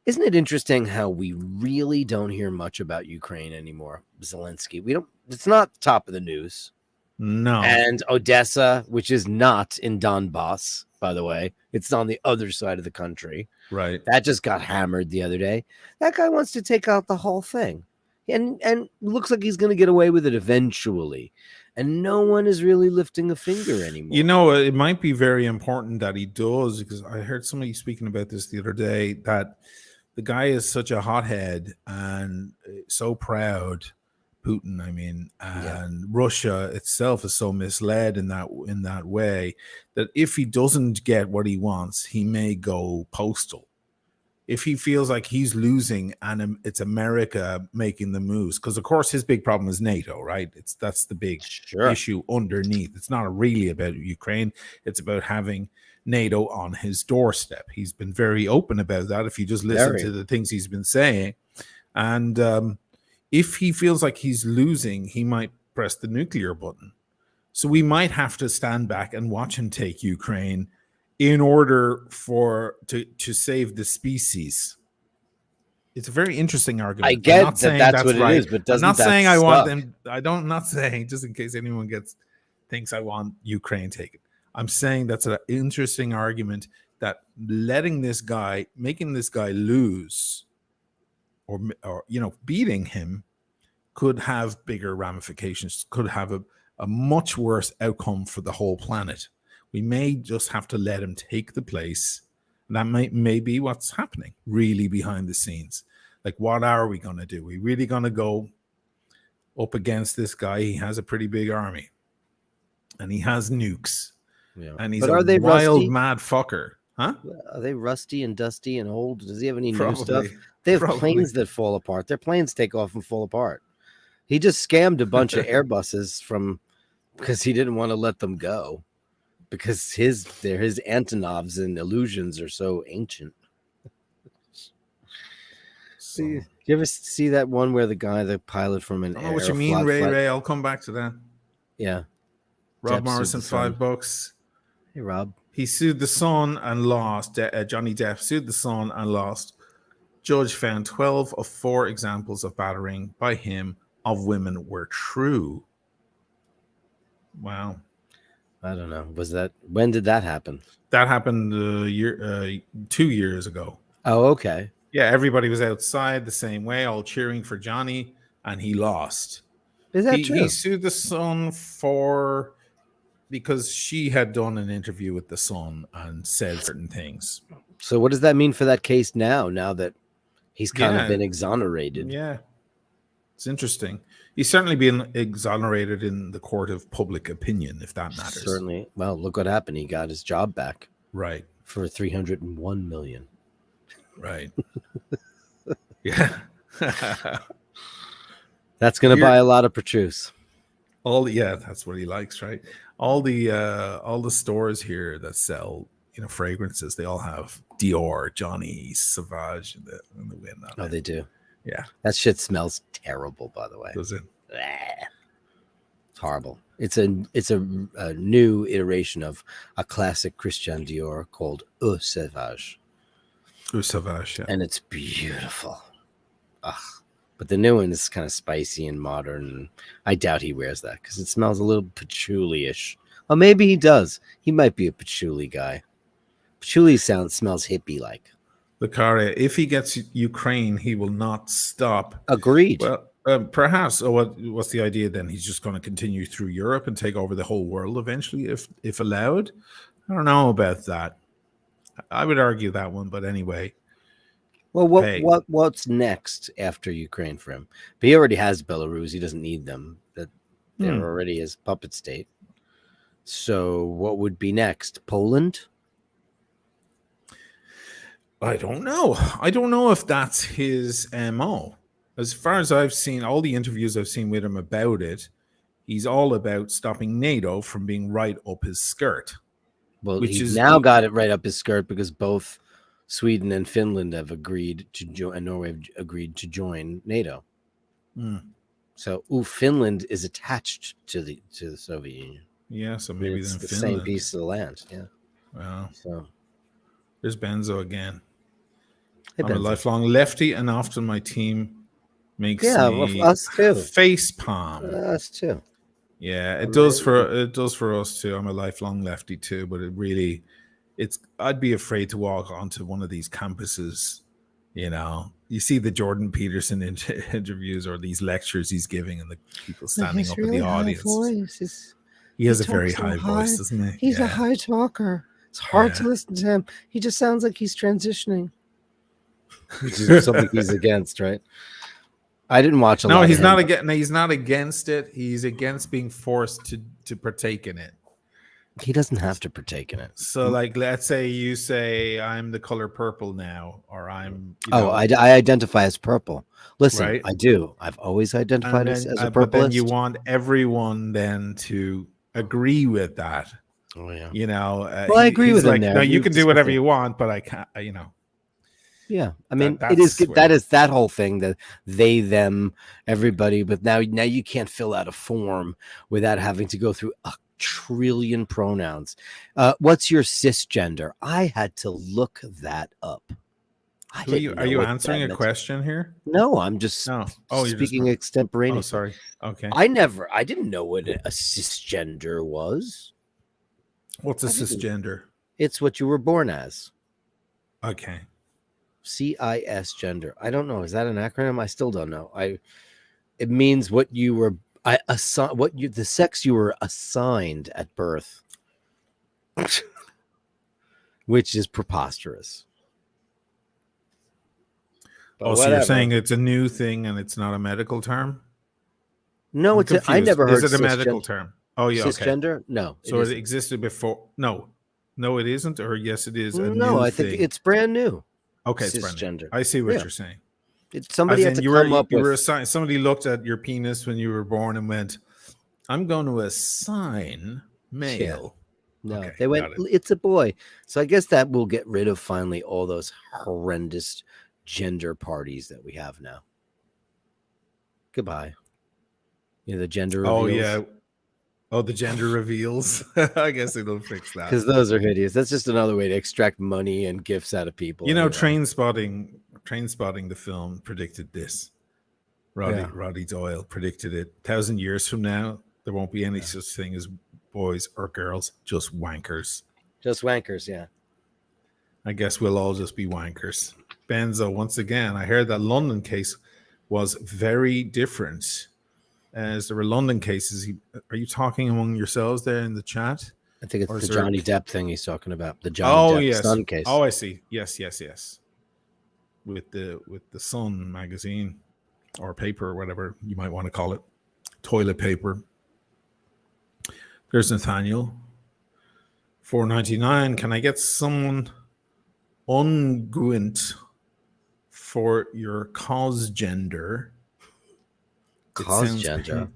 isn't it interesting how we really don't hear much about Ukraine anymore? Zelensky. It's not top of the news. No. And Odessa, which is not in Donbass, by the way, it's on the other side of the country. Right. That just got hammered the other day. That guy wants to take out the whole thing. And looks like he's going to get away with it eventually. And no one is really lifting a finger anymore. It might be very important that he does, because I heard somebody speaking about this the other day, that the guy is such a hothead and so proud. Putin, I mean, and Russia itself is so misled in that way, that if he doesn't get what he wants, he may go postal. If he feels like he's losing and it's America making the moves, because of course his big problem is NATO, right? That's the big issue underneath. It's not really about Ukraine. It's about having NATO on his doorstep. He's been very open about that. If you just listen to the things he's been saying. And if he feels like he's losing, he might press the nuclear button. So we might have to stand back and watch him take Ukraine in order to save the species. It's a very interesting argument. I get I'm not that saying that's what right. it is, but I'm doesn't not that saying I want suck? them. I'm not saying, just in case anyone thinks I want Ukraine taken. I'm saying that's an interesting argument, that making this guy lose, or beating him, could have bigger ramifications, could have a much worse outcome for the whole planet. We may just have to let him take the place. And that may be what's happening really behind the scenes. Like, what are we going to do? We really going to go up against this guy? He has a pretty big army, and he has nukes, and he's Are they wild, rusty? mad fucker. Huh? Are they rusty and dusty and old? Does he have any new stuff? Probably. They have planes that fall apart. Their planes take off and fall apart. He just scammed a bunch of Airbuses because he didn't want to let them go, because his Antonovs and Illusions are so ancient. Do you ever see that one where the pilot from an I don't know what you mean, Ray. I'll come back to that. Yeah. Rob Depp Morrison, $5. Hey, Rob. He sued the Sun and lost. Johnny Depp sued the Sun and lost. Judge found 12 of 4 examples of battering by him of women were true. Wow. I don't know. When did that happen? That happened 2 years ago. Oh, okay. Yeah, everybody was outside the same way, all cheering for Johnny, and he lost. Is that true? He sued the Sun because she had done an interview with the Sun and said certain things. So what does that mean for that case now that he's kind of been exonerated? Yeah. It's interesting. He's certainly been exonerated in the court of public opinion, if that matters. Certainly. Well, look what happened. He got his job back. Right. For $301 million. Right. Yeah. That's going to buy a lot of Petrus. That's what he likes, right? All the stores here that sell, fragrances, they all have Dior, Johnny, Sauvage in the win. Oh, they do. Yeah. That shit smells terrible, by the way. Does it? It's horrible. It's a new iteration of a classic Christian Dior called Eau Sauvage. Eau Sauvage, yeah. And it's beautiful. Ugh. But the new one is kind of spicy and modern. I doubt he wears that because it smells a little patchouli-ish. Well, maybe he does. He might be a patchouli guy. Patchouli smells hippie-like. Lecare, if he gets Ukraine, he will not stop. Agreed. Well, perhaps. What's the idea then? He's just going to continue through Europe and take over the whole world eventually, if allowed? I don't know about that. I would argue that one, but anyway. Well, what's next after Ukraine for him? But he already has Belarus. He doesn't need them. They're already his puppet state. So what would be next? Poland? I don't know. I don't know if that's his MO. As far as I've seen, all the interviews I've seen with him about it, he's all about stopping NATO from being right up his skirt. Well, he's now got it right up his skirt because both Sweden and Finland have agreed to join, and Norway have agreed to join NATO. So, Finland is attached to the Soviet Union. Yeah, so maybe it's then the Finland. same piece of the land. Yeah. Well, so there's Benzo again. Hey, I'm a Benzo. lifelong lefty, and often my team makes me us too. Face palm. Us too. Yeah, it does for us too. I'm a lifelong lefty too, but I'd be afraid to walk onto one of these campuses. You see the Jordan Peterson interviews or these lectures he's giving, and the people standing up in the audience. He has a very high voice, doesn't he? He's a high talker. It's hard to listen to him. He just sounds like he's transitioning. Which is something he's against, right? I didn't watch a lot. No, he's not against it. He's against being forced to partake in it. He doesn't have to partake in it. So, like, let's say you say, I'm the color purple now, or I'm... I identify as purple. Listen, right? I do. I've always identified as a purplist. But then you want everyone then to agree with that. Oh, yeah. Well, I agree with him there. No, you can do whatever you want, but I can't, Yeah, I mean, it That's is good. where- That is that whole thing, that they, them, everybody. But now you can't fill out a form without having to go through a trillion pronouns. What's your cisgender? I had to look that up. I didn't Are know you what answering that a meant. question here? No, I'm just No. Oh, you're just. speaking Oh, extemporaneously. sorry. Okay. I didn't know what a cisgender was. What's a I didn't. cisgender? It's what you were born as. Okay. CIS gender. I don't know. Is that an acronym? I still don't know. It means what you were the sex you were assigned at birth, which is preposterous. But So you're saying it's a new thing and it's not a medical term? No, I never heard. Is it a medical term? Oh yeah, okay. Cisgender? No. So it existed before? No, it isn't. Or yes, it is. No, I think it's brand new. Okay, it's brand new. I see what you're saying. Somebody had to come up with. Somebody looked at your penis when you were born and went, "I'm going to assign male." Yeah. No, okay, they went, "It's a boy." So I guess that will get rid of finally all those horrendous gender parties that we have now. Goodbye. The gender reveals. Oh yeah. Oh, the gender reveals. I guess it'll fix that. Because those are hideous. That's just another way to extract money and gifts out of people. Train spotting the film predicted this. Roddy Doyle predicted it. 1,000 years from now, there won't be any such thing as boys or girls, just wankers. Just wankers, yeah. I guess we'll all just be wankers. Benzo, once again, I heard that London case was very different. As there were London cases, are you talking among yourselves there in the chat? I think it's the Johnny Depp thing he's talking about. The Johnny Depp Sun case. Oh, I see. Yes. With the Sun magazine or paper or whatever you might want to call it, toilet paper. There's Nathaniel. $4.99. Can I get someone unguent for your cause gender? Cause gender.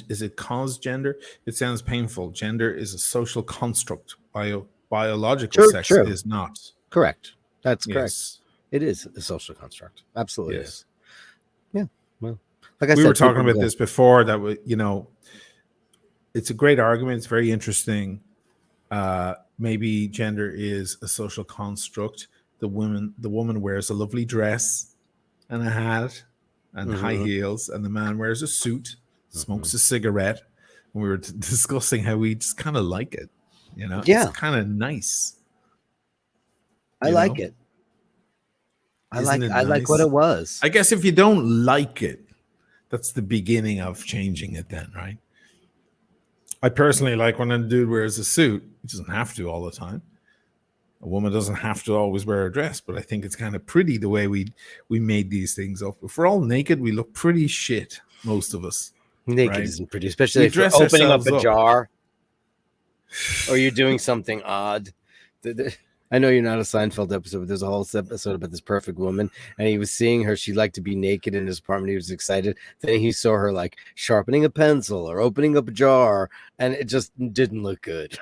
Is it cause gender? It sounds painful. Gender is a social construct. Biological sex is not. Correct. That's correct. Yes. It is a social construct. Absolutely. Yes. Yeah. Well, like I said, we were talking about this before. That it's a great argument. It's very interesting. Maybe gender is a social construct. The woman wears a lovely dress and a hat and high heels, and the man wears a suit, smokes a cigarette. And we were discussing how we just kind of like it, It's kind of nice. I like it. I like what it was. I guess if you don't like it, that's the beginning of changing it then, right? I personally like when a dude wears a suit. He doesn't have to all the time. A woman doesn't have to always wear a dress, but I think it's kind of pretty the way we made these things up. If we're all naked, we look pretty shit, most of us. Naked isn't pretty, especially if you're opening up a jar or you're doing something odd. I know you're not a Seinfeld episode, but there's a whole episode about this perfect woman, and he was seeing her. She liked to be naked in his apartment. He was excited. Then he saw her like sharpening a pencil or opening up a jar, and it just didn't look good.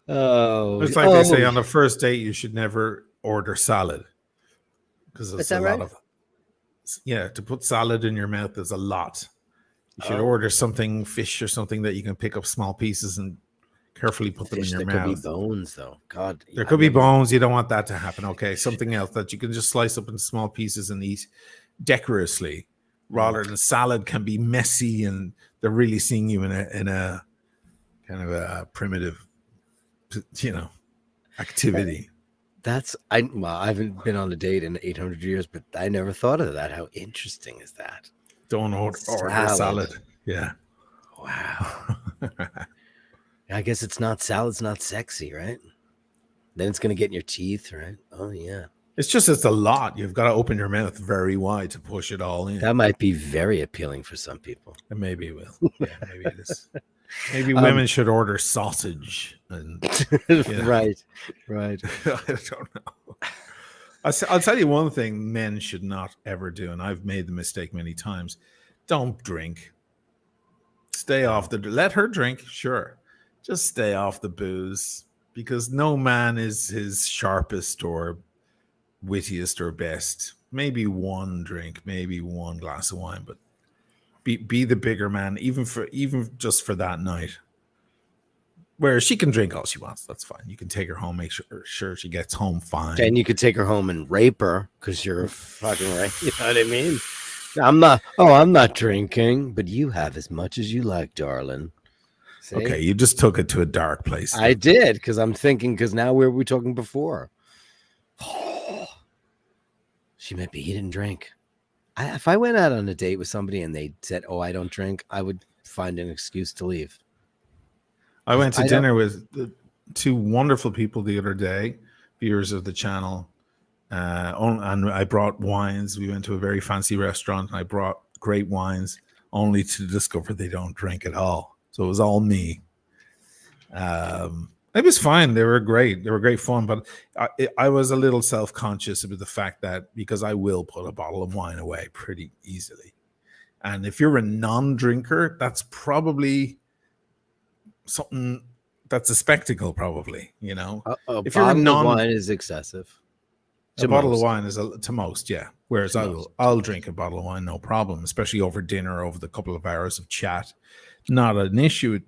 It's like they say on the first date, you should never order salad because it's a lot of. Yeah, to put salad in your mouth is a lot. You should order something, fish or something that you can pick up small pieces and carefully put them in your mouth. There could be bones, though. God, there could be bones. You don't want that to happen. Okay, something else that you can just slice up into small pieces and eat decorously, rather than salad can be messy and they're really seeing you in a kind of a primitive, activity. I haven't been on a date in 800 years, but I never thought of that. How interesting is that? Don't order salad. Yeah. Wow. I guess it's not salad's not sexy, right? Then it's gonna get in your teeth, right? Oh yeah. It's a lot. You've got to open your mouth very wide to push it all in. That might be very appealing for some people. And maybe it will. Yeah, maybe it is. Maybe women should order sausage and right. I don't know. I'll tell you one thing men should not ever do, and I've made the mistake many times. Don't drink. Stay off let her drink, sure. just stay off the booze, because no man is his sharpest or wittiest or best. Maybe one drink, maybe one glass of wine, but be the bigger man, even just for that night. Where she can drink all she wants, that's fine. You can take her home, make sure she gets home fine. And you could take her home and rape her because you're fucking right. You know what I mean? I'm not drinking, but you have as much as you like, darling. See? Okay, you just took it to a dark place. I did, because I'm thinking, because now where were we talking before? She meant he didn't drink. If I went out on a date with somebody and they said, "Oh, I don't drink," I would find an excuse to leave. I went to dinner with two wonderful people the other day, viewers of the channel, and I brought wines. We went to a very fancy restaurant, and I brought great wines, only to discover they don't drink at all. So it was all me. It was fine. They were great. They were great fun, but I was a little self-conscious about the fact that, because I will put a bottle of wine away pretty easily. And if you're a non-drinker, that's probably something that's a spectacle, probably, you know. If you're a wine is excessive. A bottle of wine is to most, yeah. Whereas I'll drink a bottle of wine, no problem, especially over dinner, over the couple of hours of chat. Not an issue.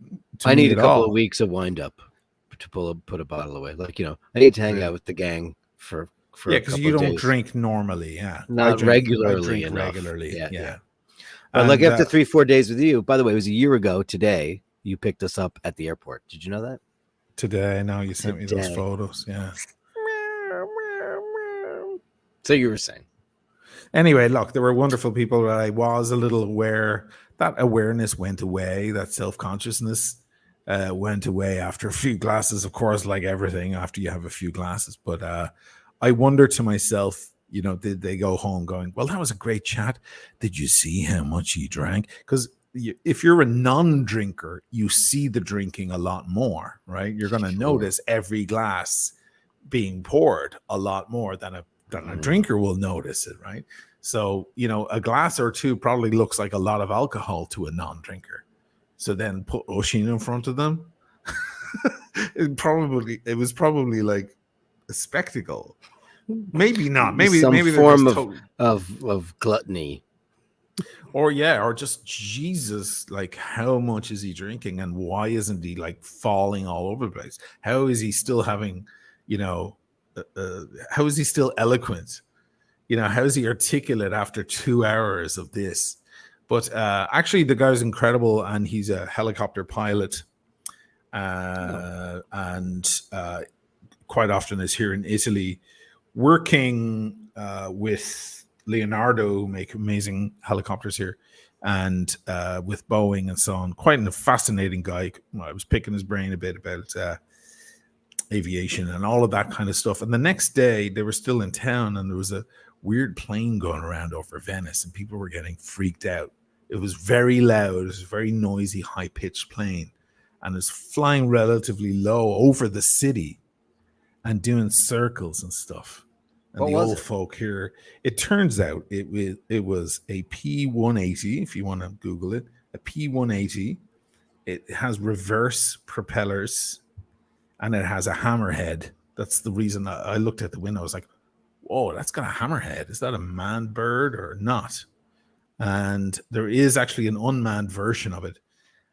I need a couple of weeks of wind up to put a bottle away. Like, you know, I need to hang out with the gang for because you don't drink normally, not regularly enough. Yeah. But like after 3-4 days with you, by the way, it was a year ago today. You picked us up at the airport. Did you know that? Today, now you sent me those photos. Yeah. So you were saying. Anyway, look, there were wonderful people. I was a little aware. That awareness went away. That self-consciousness went away after a few glasses, of course, like everything after you have a few glasses. But I wonder to myself, you know, did they go home going, well, that was a great chat. Did you see how much he drank? Because if you're a non-drinker, you see the drinking a lot more, right? You're going to notice every glass being poured a lot more than a drinker will notice it, right? So, you know, a glass or two probably looks like a lot of alcohol to a non-drinker. So then put Oisin in front of them. it was probably like a spectacle. Maybe not. Maybe some maybe form of gluttony. Or just Jesus, like how much is he drinking and why isn't he like falling all over the place? How is he still having, you know, how is he still eloquent? You know, how is he articulate after 2 hours of this? But actually the guy's incredible, and he's a helicopter pilot, and quite often is here in Italy working with Leonardo, who make amazing helicopters here, and with Boeing and so on. Quite a fascinating guy. I was picking his brain a bit about aviation and all of that kind of stuff. And the next day they were still in town, and there was a weird plane going around over Venice, and people were getting freaked out. It was very loud. It was a very noisy, high-pitched plane, and it's flying relatively low over the city and doing circles and stuff. And the old folk here, it turns out it was a P-180, if you want to Google it, a P-180. It has reverse propellers, and it has a hammerhead. That's the reason I looked at the window. I was like, whoa, that's got a hammerhead. Is that a manned bird or not? And there is actually an unmanned version of it.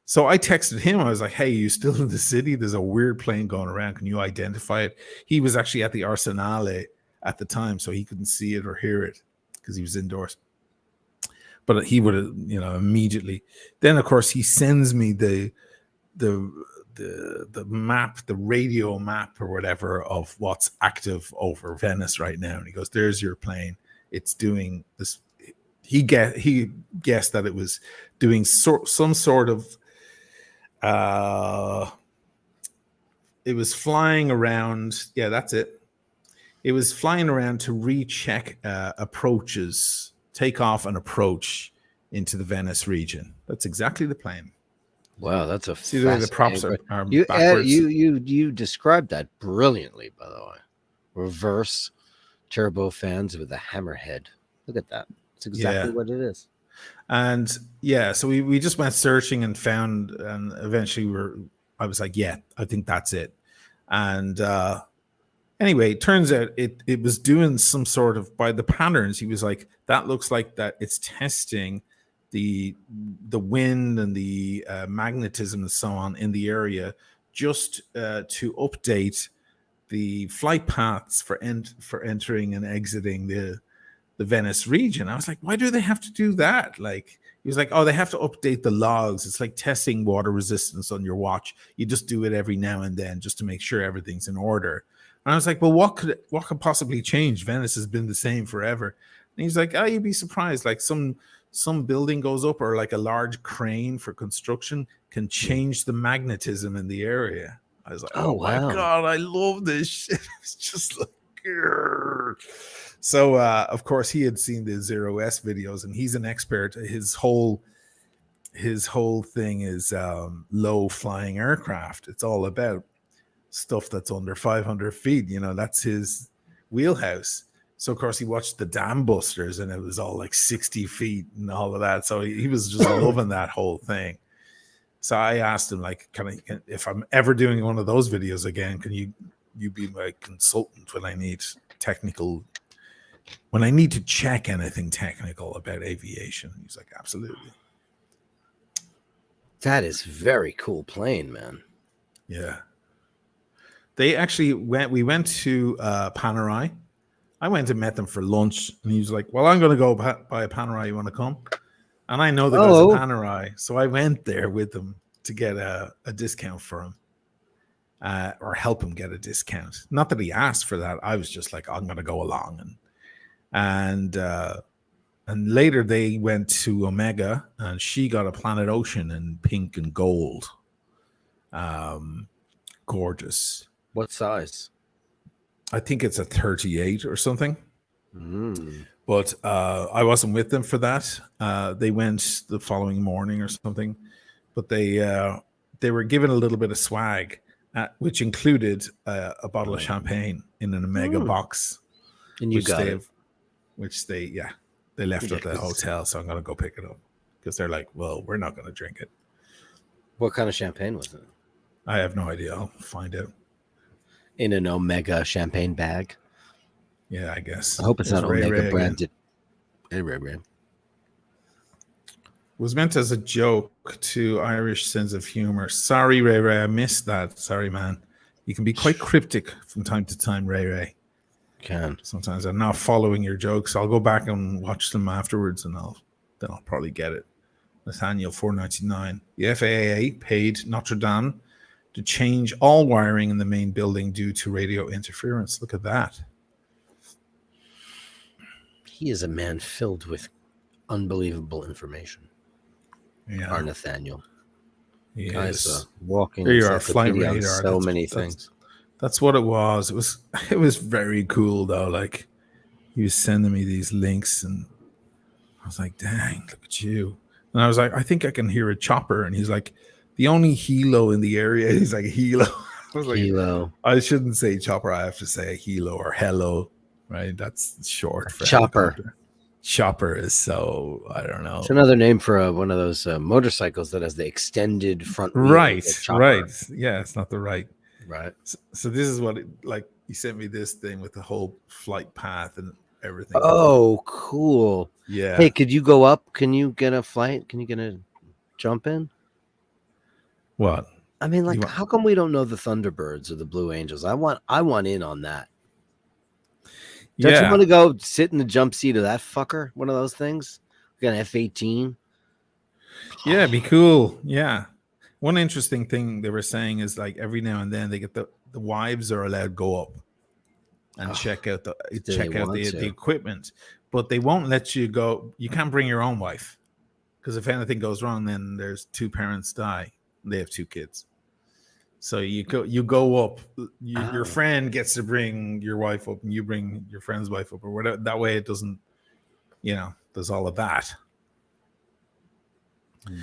So I texted him. I was like, hey, you still in the city? There's a weird plane going around. Can you identify it? He was actually at the Arsenale at the time, so he couldn't see it or hear it because he was indoors. But he would have, you know, immediately. Then, of course, he sends me the map, the radio map or whatever of what's active over Venice right now. And he goes, there's your plane. It's doing this. He guessed that it was doing some sort of it was flying around. Yeah, that's it. It was flying around to recheck approaches, takeoff and approach into the Venice region. That's exactly the plane. Wow, that's a see the way the props are backwards. You described that brilliantly, by the way. Reverse turbofans with a hammerhead. Look at that. It's exactly what it is. And yeah, so we just went searching and found, and eventually I was like, yeah, I think that's it. And anyway, it turns out it was doing some sort of, by the patterns, he was like, that looks like that it's testing the wind and the magnetism and so on in the area, just to update the flight paths for entering and exiting the Venice region. I was like, why do they have to do that? Like, he was like, oh, they have to update the logs. It's like testing water resistance on your watch. You just do it every now and then just to make sure everything's in order. And I was like, well, what could possibly change? Venice has been the same forever. And he's like, oh, you'd be surprised. Like some building goes up, or like a large crane for construction can change the magnetism in the area. I was like, oh my God, I love this shit. It's just like, grrr. So, of course, he had seen the Zero S videos, and he's an expert. His whole thing is low flying aircraft. It's all about stuff that's under 500 feet. You know, that's his wheelhouse. So, of course, he watched the Dam Busters, and it was all like 60 feet and all of that. So he was just loving that whole thing. So I asked him, like, if I'm ever doing one of those videos again, can you be my consultant when I need to check anything technical about aviation? He's like, absolutely. That is very cool plane, man. Yeah. They actually we went to Panerai. I went and met them for lunch, and he was like, well, I'm going to go by a Panerai. You want to come? And I know the guys at Panerai, so I went there with them to get a discount for him, or help him get a discount. Not that he asked for that. I was just like, I'm going to go along. And later they went to Omega, and she got a Planet Ocean in pink and gold. Gorgeous. What size? I think it's a 38 or something. But I wasn't with them for that. They went the following morning or something. But they were given a little bit of swag, which included a bottle of champagne in an Omega box. And you got it. Which they left at the hotel, so I'm going to go pick it up. Because they're like, well, we're not going to drink it. What kind of champagne was it? I have no idea. I'll find out. In an Omega champagne bag? Yeah, I guess. I hope it's not Omega branded. Hey, Ray. Was meant as a joke to Irish sense of humor. Sorry, Ray, I missed that. Sorry, man. You can be quite cryptic from time to time, Ray. Can. Sometimes I'm not following your jokes. I'll go back and watch them afterwards, and I'll probably get it. Nathaniel, $4.99. The FAA paid Notre Dame to change all wiring in the main building due to radio interference. Look at that. He is a man filled with unbelievable information. Yeah. Our Nathaniel. He Guys, is. Walking Here you are, flight radar. on so many things. That's what it was. It was very cool though. Like, he was sending me these links, and I was like, dang, look at you. And I was like, I think I can hear a chopper. And he's like, the only helo in the area. He's like, helo. I was like, helo. I shouldn't say chopper. I have to say helo or hello, right? That's short for chopper. Helicopter. Chopper is so, I don't know. It's another name for one of those motorcycles that has the extended front wheel. Right. Yeah, it's not the right. Right. So this is what he sent me this thing with the whole flight path and everything. Oh, cool. Yeah. Hey, could you go up? Can you get a flight? Can you get a jump in? What? I mean, like, how come we don't know the Thunderbirds or the Blue Angels? I want in on that. Don't you want to go sit in the jump seat of that fucker? One of those things? We got an F-18. Yeah, it'd be cool. Yeah. One interesting thing they were saying is, like, every now and then they get the wives are allowed to go up and check out the equipment, but they won't let you go. You can't bring your own wife, because if anything goes wrong, then there's two parents die. They have two kids. So you go up. Your friend gets to bring your wife up, and you bring your friend's wife up, or whatever. That way, it doesn't, there's all of that.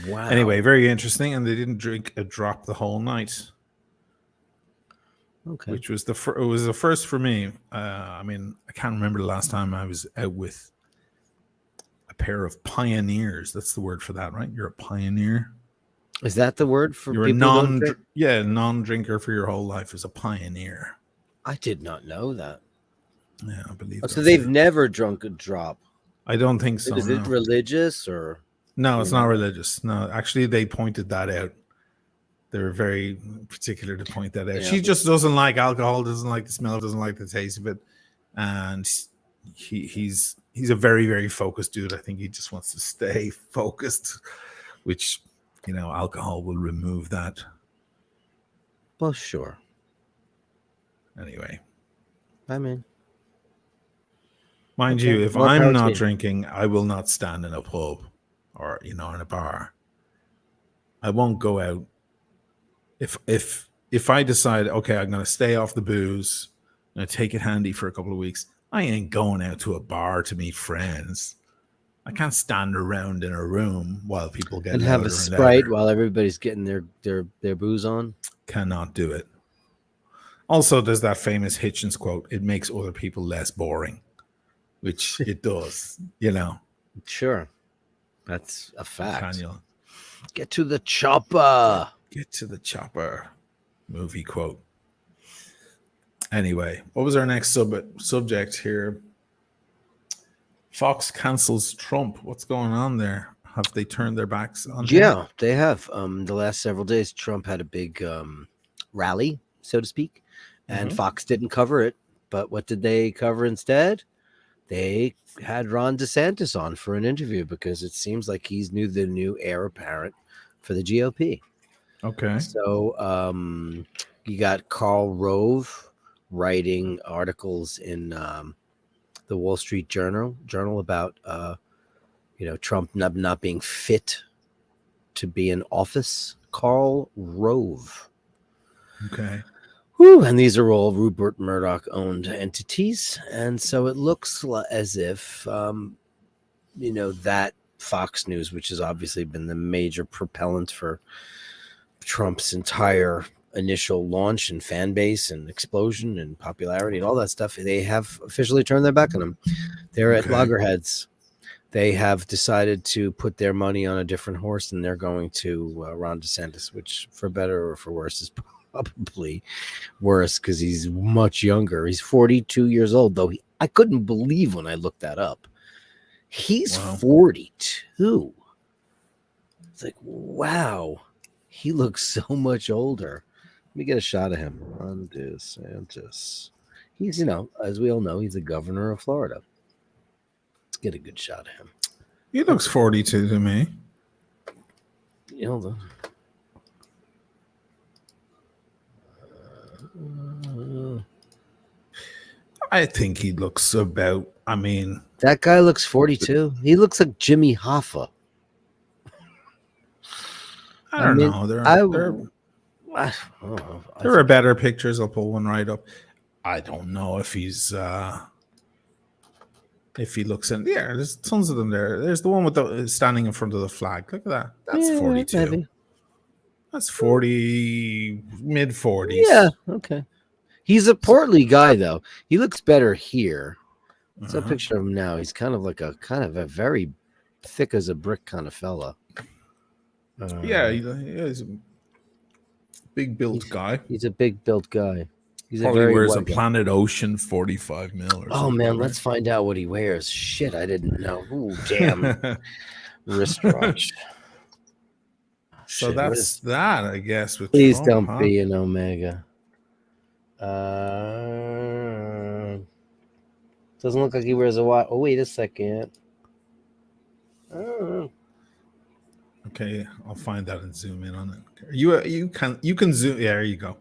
Wow. Anyway, very interesting, and they didn't drink a drop the whole night. Okay. Which was it was the first for me. I mean, I can't remember the last time I was out with a pair of pioneers. That's the word for that, right? You're a pioneer. Is that the word for You're a people who don't drink? non-drinker for your whole life is a pioneer. I did not know that. Yeah, I believe Oh, so that's they've it. never drunk a drop. I don't think so. Is it No, religious or? no, it's not religious. No, actually, they pointed that out. They were very particular to point that out. Yeah, She just doesn't like alcohol, doesn't like the smell, doesn't like the taste of it, and he's a very, very focused dude. I think he just wants to stay focused, which, alcohol will remove that. well, sure. Anyway, I mean, mind okay, you, if more I'm power to not you. drinking, I will not stand in a pub or in a bar. I won't go out. If I decide, okay, I'm going to stay off the booze, I'm going to take it handy for a couple of weeks, I ain't going out to a bar to meet friends. I can't stand around in a room while people get And louder have a and Sprite louder. while everybody's getting their booze on. Cannot do it. Also, there's that famous Hitchens quote, it makes other people less boring, which it does, Sure, that's a fact. Daniel. Get to the chopper. Get to the chopper movie quote. Anyway, what was our next subject here? Fox cancels Trump. What's going on there? Have they turned their backs on him? Yeah, they have. The last several days, Trump had a big rally, so to speak, and Fox didn't cover it. But what did they cover instead? They had Ron DeSantis on for an interview because it seems like he's the new heir apparent for the GOP. Okay. So you got Karl Rove writing articles in the Wall Street Journal about Trump not being fit to be in office. Karl Rove. Okay. Whew, and these are all Rupert Murdoch owned entities, and so it looks as if that Fox News, which has obviously been the major propellant for Trump's entire initial launch and fan base and explosion and popularity and all that stuff, they have officially turned their back on him. They're at loggerheads. They have decided to put their money on a different horse, and they're going to Ron DeSantis, which, for better or for worse, is probably worse because he's much younger. He's 42 years old, though. I couldn't believe when I looked that up. He's 42. It's like, wow. He looks so much older. Let me get a shot of him. Ron DeSantis. He's, as we all know, he's the governor of Florida. Let's get a good shot of him. He looks 42 to me. Hold on. I think he looks about, that guy looks 42. He looks like Jimmy Hoffa. I don't know. There are better pictures. I'll pull one right up. I don't know if he's if he looks in. Yeah, there's tons of them there. There's the one with the standing in front of the flag. Look at that. That's 42. Maybe. That's 40, mid 40s. Yeah, okay. He's a portly guy, though. He looks better here. It's a picture of him now. He's kind of a very thick as a brick kind of fella. Yeah, he's a big built guy. He's a big built guy. He's Probably wears a guy. Planet Ocean 45 mil or something. Man, let's find out what he wears. Shit, I didn't know. Ooh, damn. Wristwatch. So that's that, I guess. With Please Trump, don't be an Omega. Doesn't look like he wears a watch. Oh, wait a second. Okay, I'll find that and zoom in on it. You can zoom. Yeah, there you go.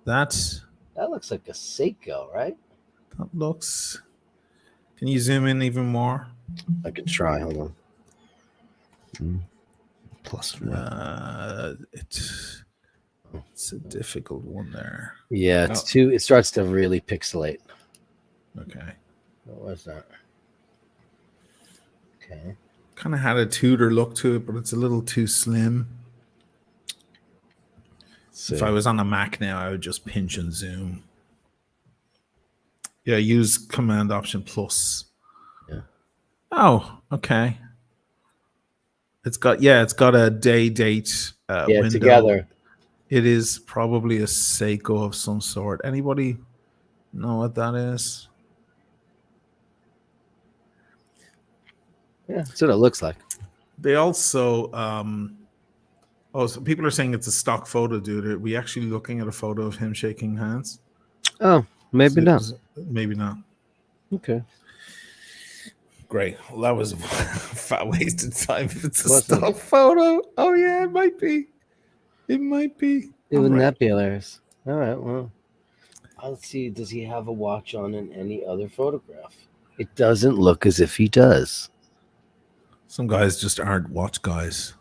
That looks like a Seiko, right? That looks. Can you zoom in even more? I could try. Hold on. Plus it's a difficult one there. Yeah, it's too. It starts to really pixelate. Okay. What was that? Okay. Kind of had a Tudor look to it, but it's a little too slim. If I was on a Mac now, I would just pinch and zoom. Yeah, use Command Option Plus. Yeah. Oh, okay. It's got a day date Yeah, window. together. It is probably a Seiko of some sort. Anybody know what that is? Yeah, that's what it looks like. They also so people are saying it's a stock photo, dude. Are we actually looking at a photo of him shaking hands? Oh, maybe not. Maybe not. Okay. Great. Well, that was a fat wasted time. If it's a Wasn't stock photo, oh yeah, it might be. It might be. Wouldn't that be hilarious? All right, well, let's see. Does he have a watch on in any other photograph? It doesn't look as if he does. Some guys just aren't watch guys.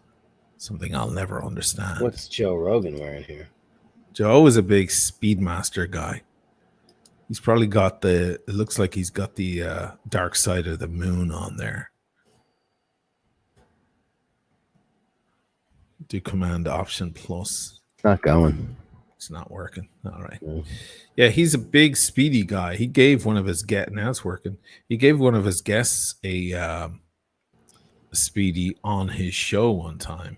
Something I'll never understand. What's Joe Rogan wearing here? Joe is a big Speedmaster guy. He's probably got it looks like he's got the dark side of the moon on there. Do Command Option Plus. Not going. It's not working. All right. No. Yeah, he's a big Speedy guy. He gave one of his now it's working. He gave one of his guests a Speedy on his show one time.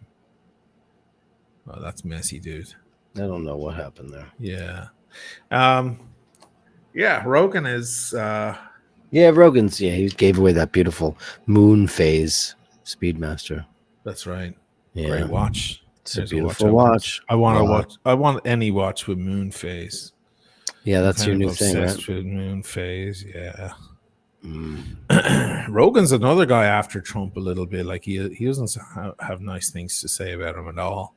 Oh, that's messy, dude. I don't know what happened there. Yeah. Yeah, Rogan is Yeah, Rogan's he gave away that beautiful moon phase Speedmaster. That's right. Yeah. Great watch. It's a beautiful watch. I want to watch. I want any watch with moon phase. Yeah, that's I'm your new thing, right? obsessed with moon phase. Yeah. Rogan's another guy after Trump a little bit. Like he doesn't have nice things to say about him at all.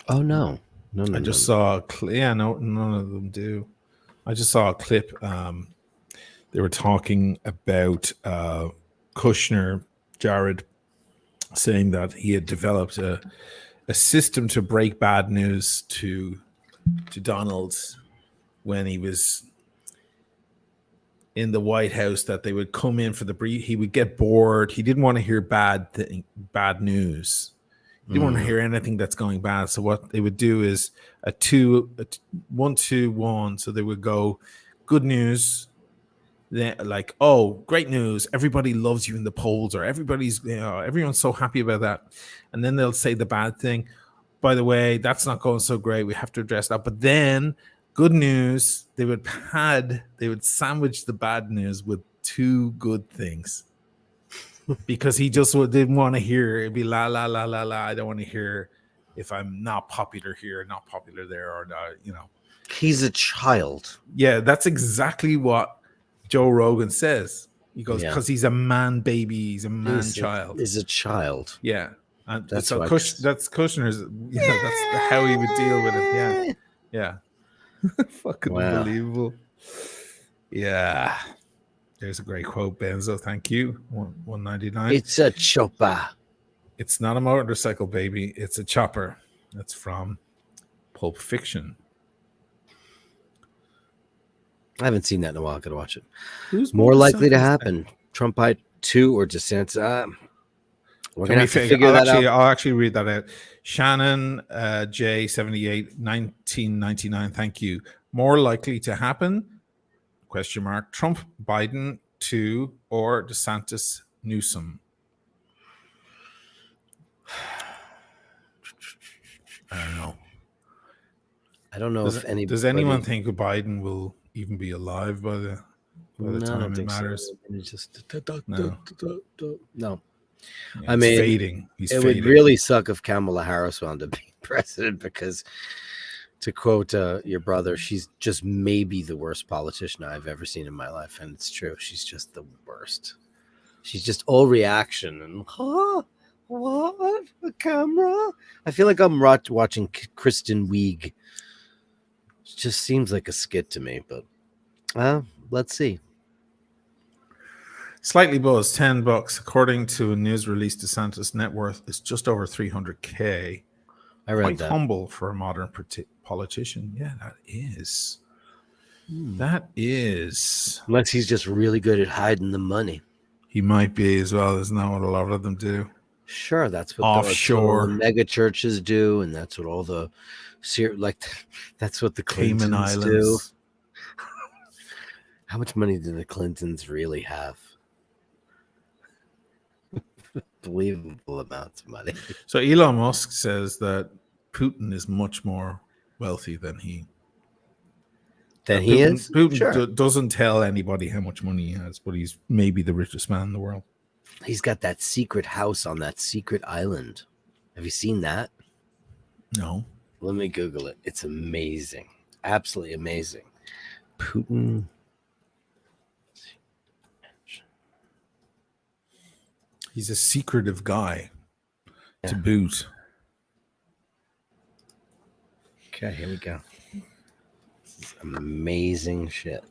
Oh no. I just saw a clip. Yeah, no, none of them do. I just saw a clip. They were talking about Kushner, Jared, saying that he had developed a system to break bad news to Donald when he was in the White House, that they would come in for the brief. He would get bored. He didn't want to hear bad news. He didn't want to hear anything that's going bad. So what they would do is a 1, 2, 1. So they would go, good news. Then like, oh, great news. Everybody loves you in the polls, or everyone's so happy about that. And then they'll say the bad thing. By the way, that's not going so great. We have to address that. But then good news, they would sandwich the bad news with 2 good things. Because he just didn't want to hear it'd be la la la la la. I don't want to hear if I'm not popular here, not popular there, or He's a child. Yeah, that's exactly what Joe Rogan says. He goes, because he's a man baby, he's a man child. He's a child. Yeah. And that's so that's Kushner's, that's how he would deal with it. Yeah. Fucking unbelievable. Yeah. There's a great quote, Benzo. Thank you. 199. It's a chopper. It's not a motorcycle, baby. It's a chopper. That's from Pulp Fiction. I haven't seen that in a while. I gotta watch it. Who's more likely to happen? Trump 2 or DeSantis? We're gonna have to figure that out. I'll actually read that out. Shannon J78 1999. Thank you. More likely to happen? ? Trump, Biden 2, or DeSantis, Newsom? I don't know. If any. Does anyone think Biden will even be alive by the time it matters? No. Yeah, I mean, fading. It would really suck if Kamala Harris wound up being president, because, to quote your brother, she's just maybe the worst politician I've ever seen in my life. And it's true. She's just the worst. She's just all reaction and, what? A camera? I feel like I'm watching Kristen Wiig. It just seems like a skit to me, but let's see. Slightly buzzed, $10. According to a news release, DeSantis' net worth is just over $300K. I read Quite that. humble for a modern politician. Yeah, that is. That is. Unless he's just really good at hiding the money. He might be as well. Isn't that what a lot of them do? Sure, that's what offshore the mega churches do, and that's what all the that's what the Clintons Cayman Islands do. How much money do the Clintons really have? unbelievable amounts of money. So Elon Musk says that Putin is much more wealthy than he. Then he Putin, is? Putin Sure. doesn't tell anybody how much money he has, but he's maybe the richest man in the world. He's got that secret house on that secret island. Have you seen that? No. Let me Google it. It's amazing. Absolutely amazing. Putin. He's a secretive guy to Yeah. boot. Okay, here we go. This is amazing shit.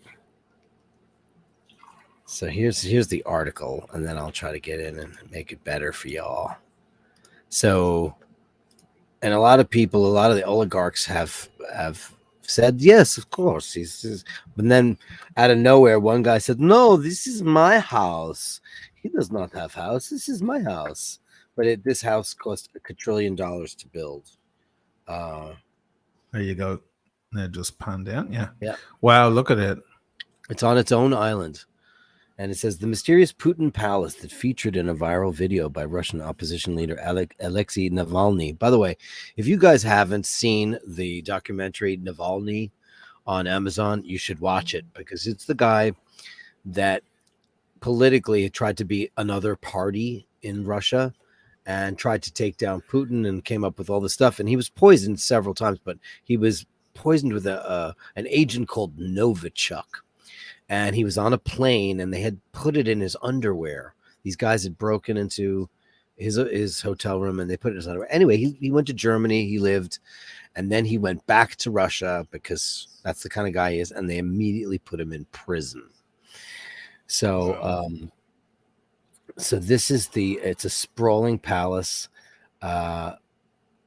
So here's the article, and then I'll try to get in and make it better for y'all. So, and a lot of people, a lot of the oligarchs have said yes, of course. But then out of nowhere, one guy said, "No, this is my house. He does not have house. This is my house." But this house cost $1 trillion to build. There you go. They just pan down. Yeah. Yeah. Wow, look at it. It's on its own island. And it says the mysterious Putin palace that featured in a viral video by Russian opposition leader Alexei Navalny. By the way, if you guys haven't seen the documentary Navalny on Amazon, you should watch it, because it's the guy that politically tried to be another party in Russia and tried to take down Putin and came up with all this stuff. And he was poisoned several times, but he was poisoned with an agent called Novichok. And he was on a plane, and they had put it in his underwear. These guys had broken into his hotel room, and they put it in his underwear. Anyway, he went to Germany. He lived, and then he went back to Russia, because that's the kind of guy he is. And they immediately put him in prison. So, so this is it's a sprawling palace.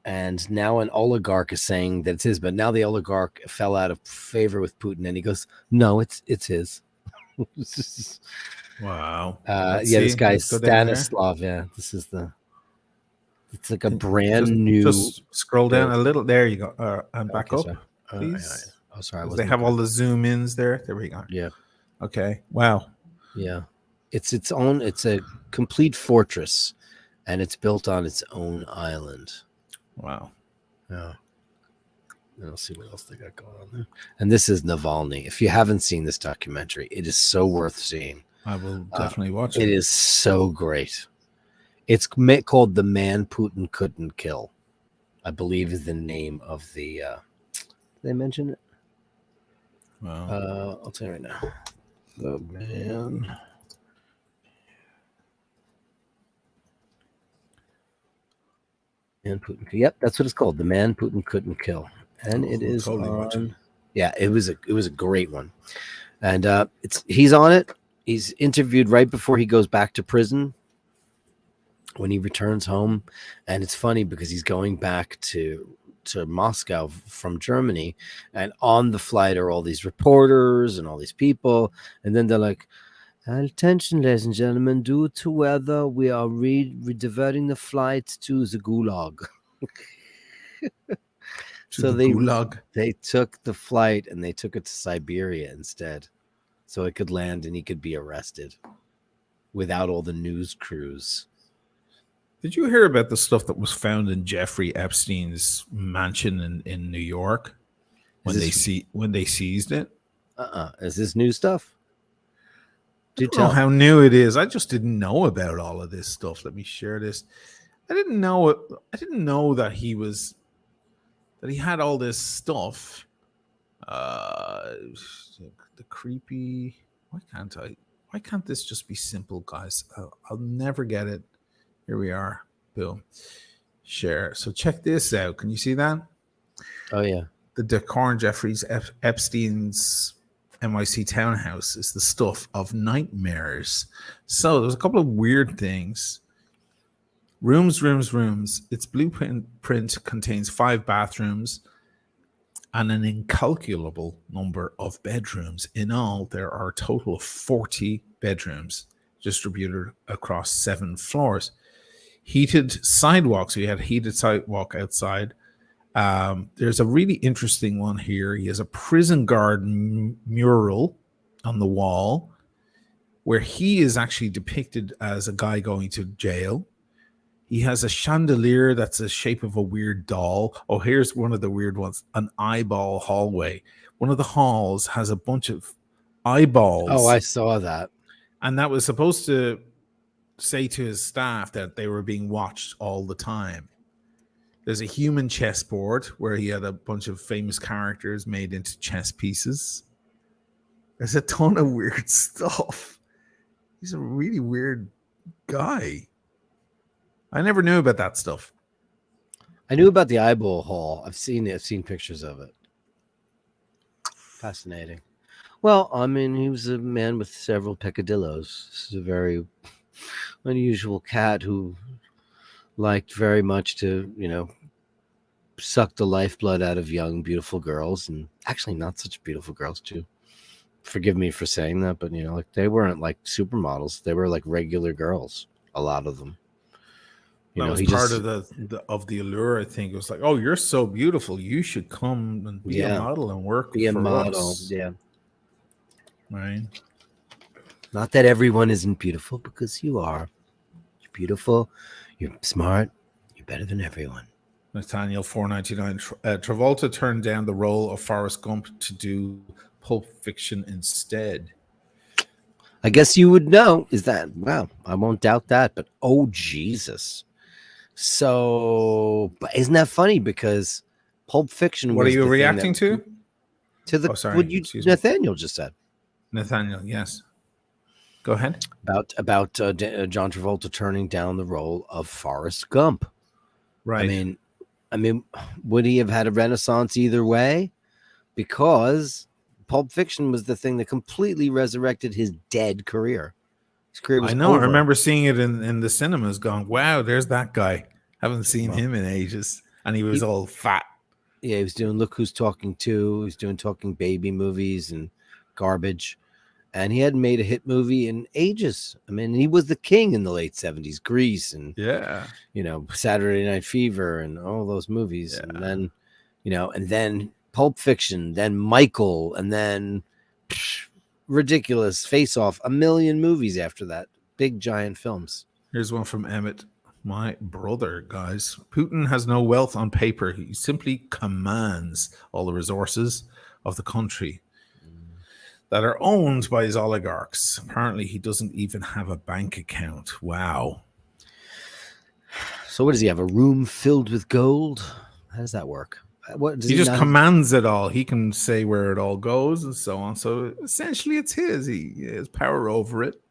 And now an oligarch is saying that it's his, but now the oligarch fell out of favor with Putin, and he goes, "No, it's his." Wow. Yeah, this guy is Stanislav. Yeah, it's like a brand new. Just scroll down a little. There you go. And back up, please. Oh, sorry. They have all the zoom ins there. There we go. Yeah. Okay. Wow. Yeah, it's its own. It's a complete fortress, and it's built on its own island. Wow. Yeah. And I'll see what else they got going on there. And this is Navalny. If you haven't seen this documentary, it is so worth seeing. I will definitely watch it. It is so great. It's called The Man Putin Couldn't Kill, I believe is the name of the. Did they mention it? Wow. I'll tell you right now. The Man. Putin. Yep, that's what it's called. The Man Putin Couldn't Kill, and it is totally on. Yeah, it was a great one, and he's on it. He's interviewed right before he goes back to prison. When he returns home, and it's funny because he's going back to Moscow from Germany, and on the flight are all these reporters and all these people, and then they're like, "Attention, ladies and gentlemen, due to weather, we are diverting the flight to the Gulag." So they took the flight and they took it to Siberia instead, so it could land and he could be arrested without all the news crews. Did you hear about the stuff that was found in Jeffrey Epstein's mansion in New York when they seized it? Is this new stuff? I don't know how new it is. I just didn't know about all of this stuff. Let me share this. I didn't know it. I didn't know that he had all this stuff. The creepy. Why can't this just be simple, guys? I'll never get it. Here we are. Boom. Share. So check this out. Can you see that? Oh yeah. The decor in Jeffrey's Epstein's NYC townhouse is the stuff of nightmares. So there's a couple of weird things. Rooms. Its blueprint contains 5 bathrooms and an incalculable number of bedrooms. In all, there are a total of 40 bedrooms distributed across 7 floors. Heated sidewalks. We had a heated sidewalk outside. There's a really interesting one here. He has a prison guard mural on the wall where he is actually depicted as a guy going to jail. He has a chandelier that's the shape of a weird doll. Oh, here's one of the weird ones: an eyeball hallway. One of the halls has a bunch of eyeballs. Oh, I saw that. And that was supposed to say to his staff that they were being watched all the time. There's a human chessboard where he had a bunch of famous characters made into chess pieces. There's a ton of weird stuff. He's a really weird guy. I never knew about that stuff. I knew about the eyeball hall. I've seen it. I've seen pictures of it. Fascinating. Well, I mean, he was a man with several peccadillos. This is a very unusual cat who liked very much to, suck the lifeblood out of young, beautiful girls, and actually not such beautiful girls too. Forgive me for saying that, but like they weren't like supermodels; they were like regular girls. A lot of them. That was part of the allure. I think it was like, oh, you're so beautiful, you should come and be a model and work. Be a model, us. yeah. Right. Not that everyone isn't beautiful, because you are. You're beautiful. You're smart. You're better than everyone. Nathaniel 499. Travolta turned down the role of Forrest Gump to do Pulp Fiction instead. I guess you would know. Is that, wow, I won't doubt that. But oh Jesus. So, but isn't that funny? Because Pulp Fiction. What are you reacting to? To the what you Nathaniel just said. Nathaniel, yes. Go ahead. About John Travolta turning down the role of Forrest Gump. Right. I mean, would he have had a renaissance either way? Because Pulp Fiction was the thing that completely resurrected his dead career. His career was over. I remember seeing it in the cinemas going, wow, there's that guy. Haven't seen him in ages. And he was all fat. Yeah, he was doing Look Who's Talking To. He was doing Talking Baby movies and garbage. And he hadn't made a hit movie in ages. I mean, he was the king in the late 70s. Grease and, Saturday Night Fever and all those movies. Yeah. And then, and then Pulp Fiction, then Michael, and then ridiculous Face Off. A million movies after that. Big, giant films. Here's one from Emmett. My brother, guys. Putin has no wealth on paper. He simply commands all the resources of the country that are owned by his oligarchs. Apparently, he doesn't even have a bank account. Wow. So what does he have? A room filled with gold? How does that work? What does he just commands it all. He can say where it all goes and so on. So essentially, it's his. He has power over it.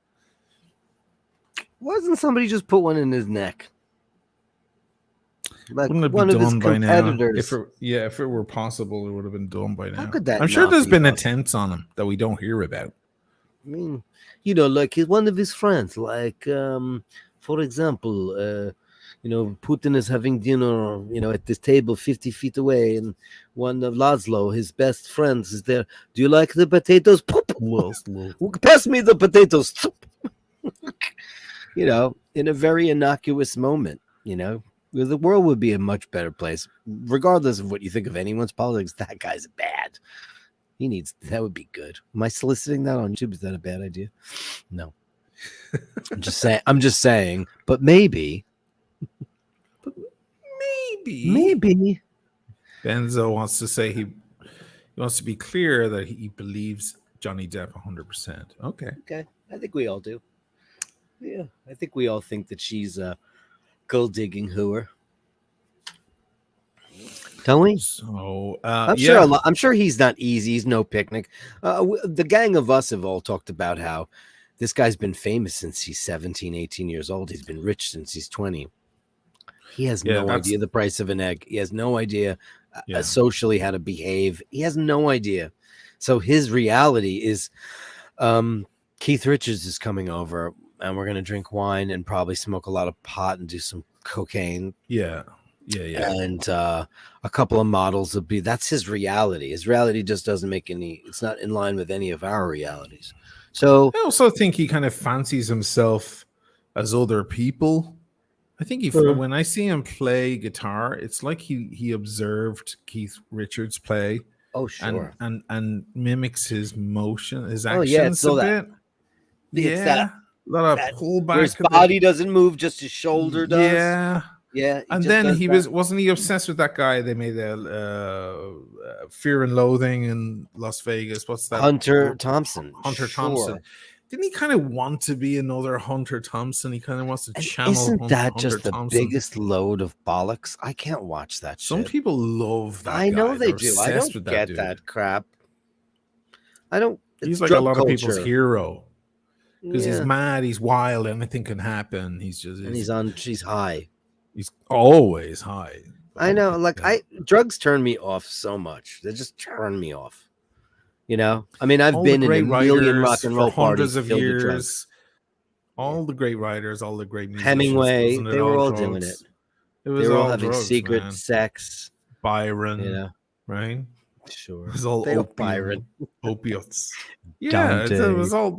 Why doesn't somebody just put one in his neck? Like wouldn't it be done by now? If it were possible, it would have been done by now. How could that? I'm sure there's been attempts on him that we don't hear about. I mean, like one of his friends, like for example, Putin is having dinner, at this table 50 feet away, and one of Laszlo, his best friends, is there. Do you like the potatoes? Pass me the potatoes. In a very innocuous moment, the world would be a much better place, regardless of what you think of anyone's politics. That guy's bad. That would be good. Am I soliciting that on YouTube? Is that a bad idea? No. I'm just saying, but maybe. Maybe. Benzo wants to say he wants to be clear that he believes Johnny Depp 100%. Okay. I think we all do. Yeah, I think we all think that she's a gold digging hooer. Don't we? So I'm sure he's not easy. He's no picnic. The gang of us have all talked about how this guy's been famous since he's 17, 18 years old. He's been rich since he's 20. He has no idea the price of an egg. He has no idea socially how to behave. He has no idea. So his reality is Keith Richards is coming over, and we're going to drink wine and probably smoke a lot of pot and do some cocaine. Yeah. And a couple of models will be, that's his reality. His reality just doesn't make it's not in line with any of our realities. So I also think he kind of fancies himself as other people. I think when I see him play guitar, it's like he observed Keith Richards play. Oh, sure. And mimics his motion, his actions a bit. It's that lot of pullback. Where his body doesn't move, just his shoulder does. Yeah. Yeah. And then he wasn't he obsessed with that guy? They made a Fear and Loathing in Las Vegas. What's that? Hunter Thompson. Thompson. Didn't he kind of want to be another Hunter Thompson? He kind of wants to channel. Isn't that Hunter just the Thompson. Biggest load of bollocks? I can't watch that shit. Some people love that. I know guy. they They're do. I don't get that crap. I don't. He's like a lot of people's hero because he's mad, he's wild, anything can happen. He's high. He's always high. I know. Like drugs turn me off so much. They just turn me off. You know, I mean, I've been in a million rock and roll parties of years. All the great writers, all the great musicians. Hemingway, they were all doing it. They were all having secret sex. Byron, right? Sure, it was all Byron opiates. Yeah, it was all.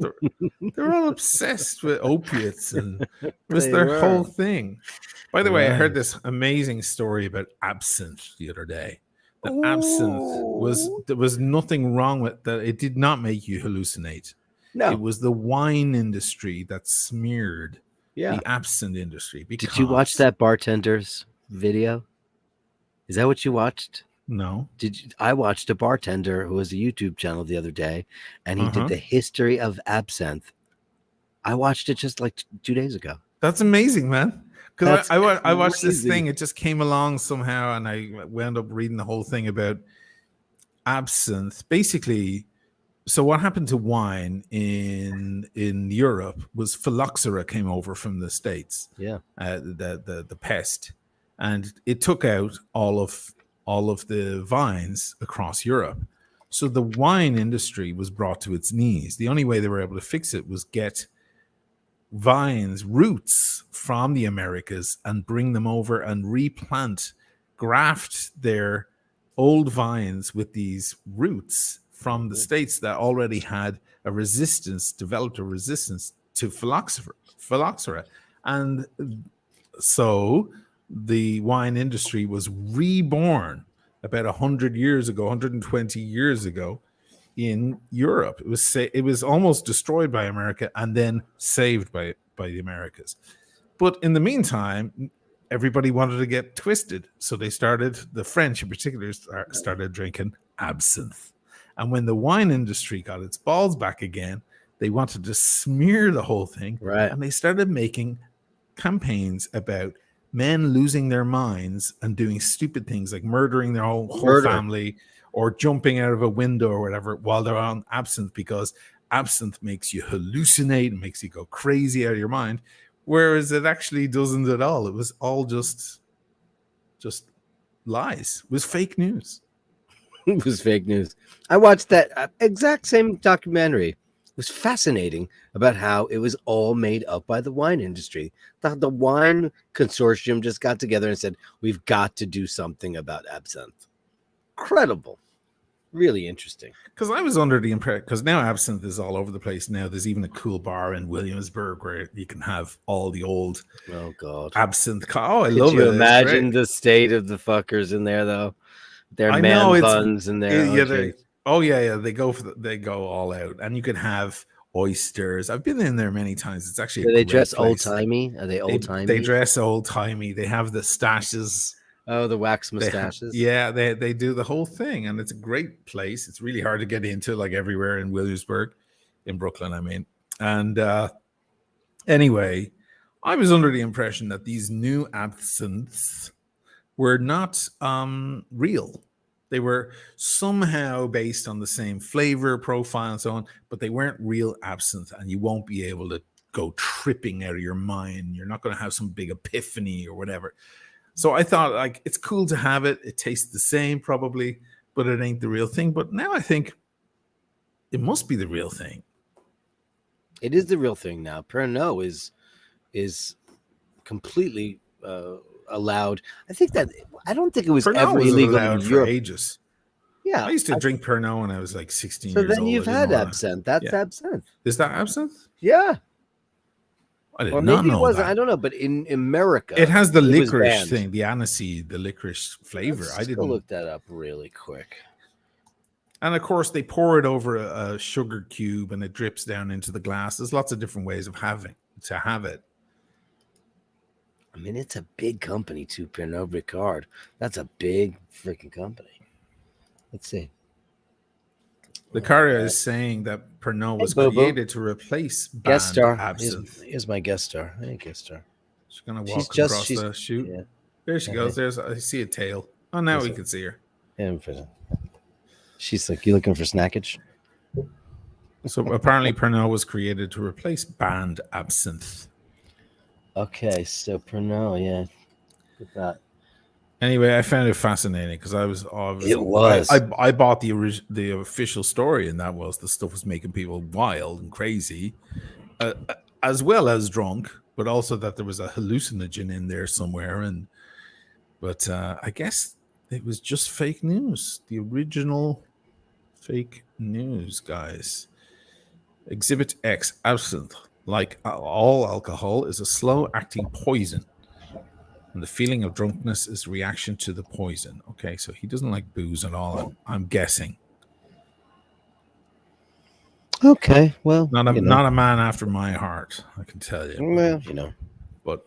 They're all obsessed with opiates, and it was their whole thing. By the way, I heard this amazing story about absinthe the other day. The absinthe there was nothing wrong with that. It did not make you hallucinate. No, it was the wine industry that smeared the absinthe industry. Did you watch that bartender's video? Is that what you watched? No. I watched a bartender who has a YouTube channel the other day, and he did the history of absinthe. I watched it just like 2 days ago. That's amazing, man. Because I watched this thing. It just came along somehow, and I wound up reading the whole thing about absinthe. Basically, so what happened to wine in Europe was phylloxera came over from the States. Yeah, the pest, and it took out all of the vines across Europe. So the wine industry was brought to its knees. The only way they were able to fix it was get roots from the Americas and bring them over and graft their old vines with these roots from the States that already had developed a resistance to phylloxera. And so the wine industry was reborn about 120 years ago in Europe. It was almost destroyed by America and then saved by the Americas. But in the meantime, everybody wanted to get twisted. So the French in particular started drinking absinthe. And when the wine industry got its balls back again, they wanted to smear the whole thing. Right. And they started making campaigns about men losing their minds and doing stupid things like murdering their whole family or jumping out of a window or whatever while they're on absinthe, because absinthe makes you hallucinate and makes you go crazy out of your mind, whereas it actually doesn't at all. It was all just lies. It was fake news. It was fake news. I watched that exact same documentary. It was fascinating about how it was all made up by the wine industry. The wine consortium just got together and said, we've got to do something about absinthe. Incredible. Really interesting. Because I was under the impression, because now absinthe is all over the place. Now there's even a cool bar in Williamsburg where you can have all the old absinthe. I love it. Could you imagine the state of the fuckers in there, though? Their man buns in there. They go all out, and you can have oysters. I've been in there many times. It's actually they dress old timey. Are they old timey? They dress old timey. They have the stashes. Oh, the wax mustaches. They do the whole thing, and it's a great place. It's really hard to get into, like everywhere in Williamsburg, in Brooklyn, I mean. And anyway, I was under the impression that these new absinthes were not real. They were somehow based on the same flavor profile and so on, but they weren't real absinthe, and you won't be able to go tripping out of your mind. You're not going to have some big epiphany or whatever. So I thought, like, it's cool to have it. It tastes the same probably, but it ain't the real thing. But now I think it must be the real thing. It is the real thing now. Pernod is completely allowed. I don't think it was Pernod ever illegal allowed in for Europe. ages. Yeah, I used to drink Pernod when I was like 16 so years old. So then you've had absinthe. That's absinthe. Is that absinthe? Yeah. I did not know that. I don't know, but in America, it has the licorice thing, the aniseed, the licorice flavor. I didn't look that up really quick. And of course, they pour it over a sugar cube and it drips down into the glass. There's lots of different ways of have it. I mean, it's a big company too, Pernod Ricard. That's a big freaking company. Let's see. The Carrier is saying that Pernod was Boo-boo. created to replace Guest banned star. absinthe. Here's my guest star. Hey, guest star. She's gonna walk across the chute. Yeah. There she goes. There's I see a tail. Oh, now we can see her. Yeah, she's like, you looking for snackage? So apparently Pernod was created to replace banned absinthe. Okay, so Pernod, yeah. Look at that. Anyway, I found it fascinating because I bought the official story, and that was the stuff was making people wild and crazy, as well as drunk, but also that there was a hallucinogen in there somewhere. But I guess it was just fake news, the original fake news, guys. Exhibit X, absinthe, like all alcohol, is a slow-acting poison. And the feeling of drunkenness is reaction to the poison. Okay, so he doesn't like booze at all, I'm guessing. Okay, well, not a man after my heart, I can tell you. Well, but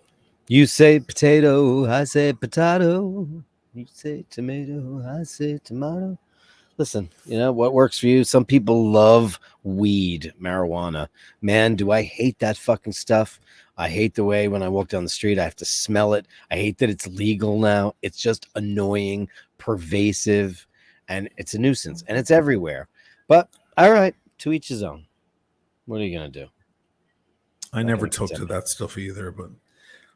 you say potato, I say potato. You say tomato, I say tomato. Listen, what works for you? Some people love weed, marijuana. Man, do I hate that fucking stuff. I hate the way when I walk down the street, I have to smell it. I hate that it's legal now. It's just annoying, pervasive, and it's a nuisance, and it's everywhere. But all right, to each his own. What are you going to do? I never took to that stuff either, but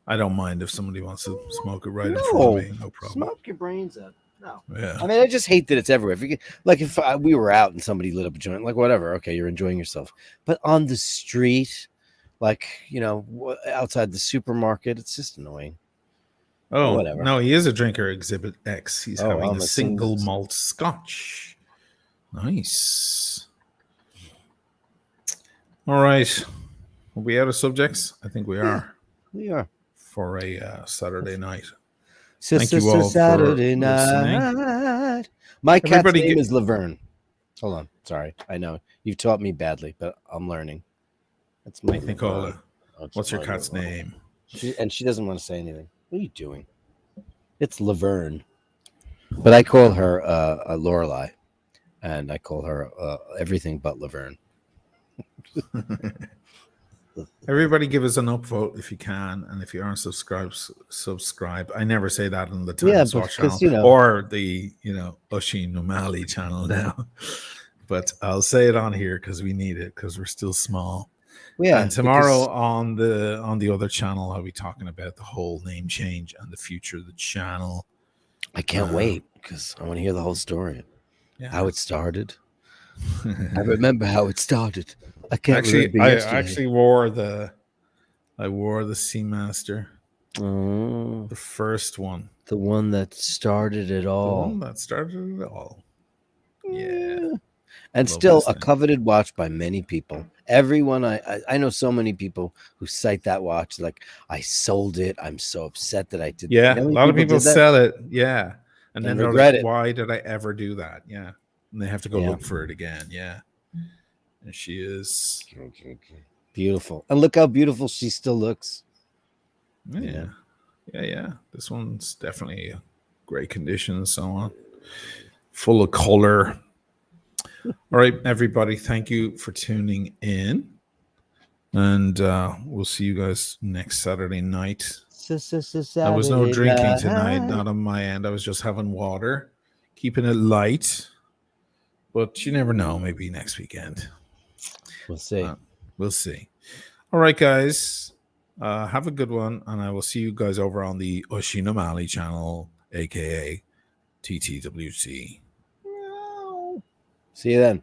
I don't mind if somebody wants to smoke it right in front of me. No problem. Smoke your brains out. No. Yeah. I mean, I just hate that it's everywhere. If we were out and somebody lit up a joint, like whatever, okay, you're enjoying yourself. But on the street, outside the supermarket, it's just annoying. Oh, whatever. No, he is a drinker, Exhibit X. He's having a single malt scotch. Nice. All right. Are we out of subjects? I think we are. We are. For a Saturday night. Thank you all Saturday night. My cat's name is Laverne. Hold on. Sorry. I know. You've taught me badly, but I'm learning. That's my thing. What's your cat's name? She doesn't want to say anything. What are you doing? It's Laverne. But I call her Lorelei. And I call her everything but Laverne. Everybody give us an upvote if you can, and if you aren't subscribe. I never say that on the Times Watch channel or the Oisin O'Malley channel now, but I'll say it on here because we need it because we're still small. Yeah. And tomorrow on the other channel, I'll be talking about the whole name change and the future of the channel. I can't wait because I want to hear the whole story. Yeah. How it started. I remember how it started. I can't remember yesterday. I actually wore the Seamaster. Oh, the first one. The one that started it all. Yeah. And still a coveted watch by many people. Everyone, I know so many people who cite that watch like, I sold it. I'm so upset that I did that. Yeah, a lot of people sell it. Yeah. And then regret it. Why did I ever do that? Yeah. And they have to go look for it again. Yeah. And she is beautiful. And look how beautiful she still looks. Yeah. This one's definitely great condition and so on. Full of color. All right, everybody. Thank you for tuning in. And we'll see you guys next Saturday night. There was no drinking tonight, not on my end. I was just having water, keeping it light. But you never know. Maybe next weekend. We'll see. We'll see. All right, guys. Have a good one. And I will see you guys over on the Oisin O'Malley channel, a.k.a. TTWC. See you then.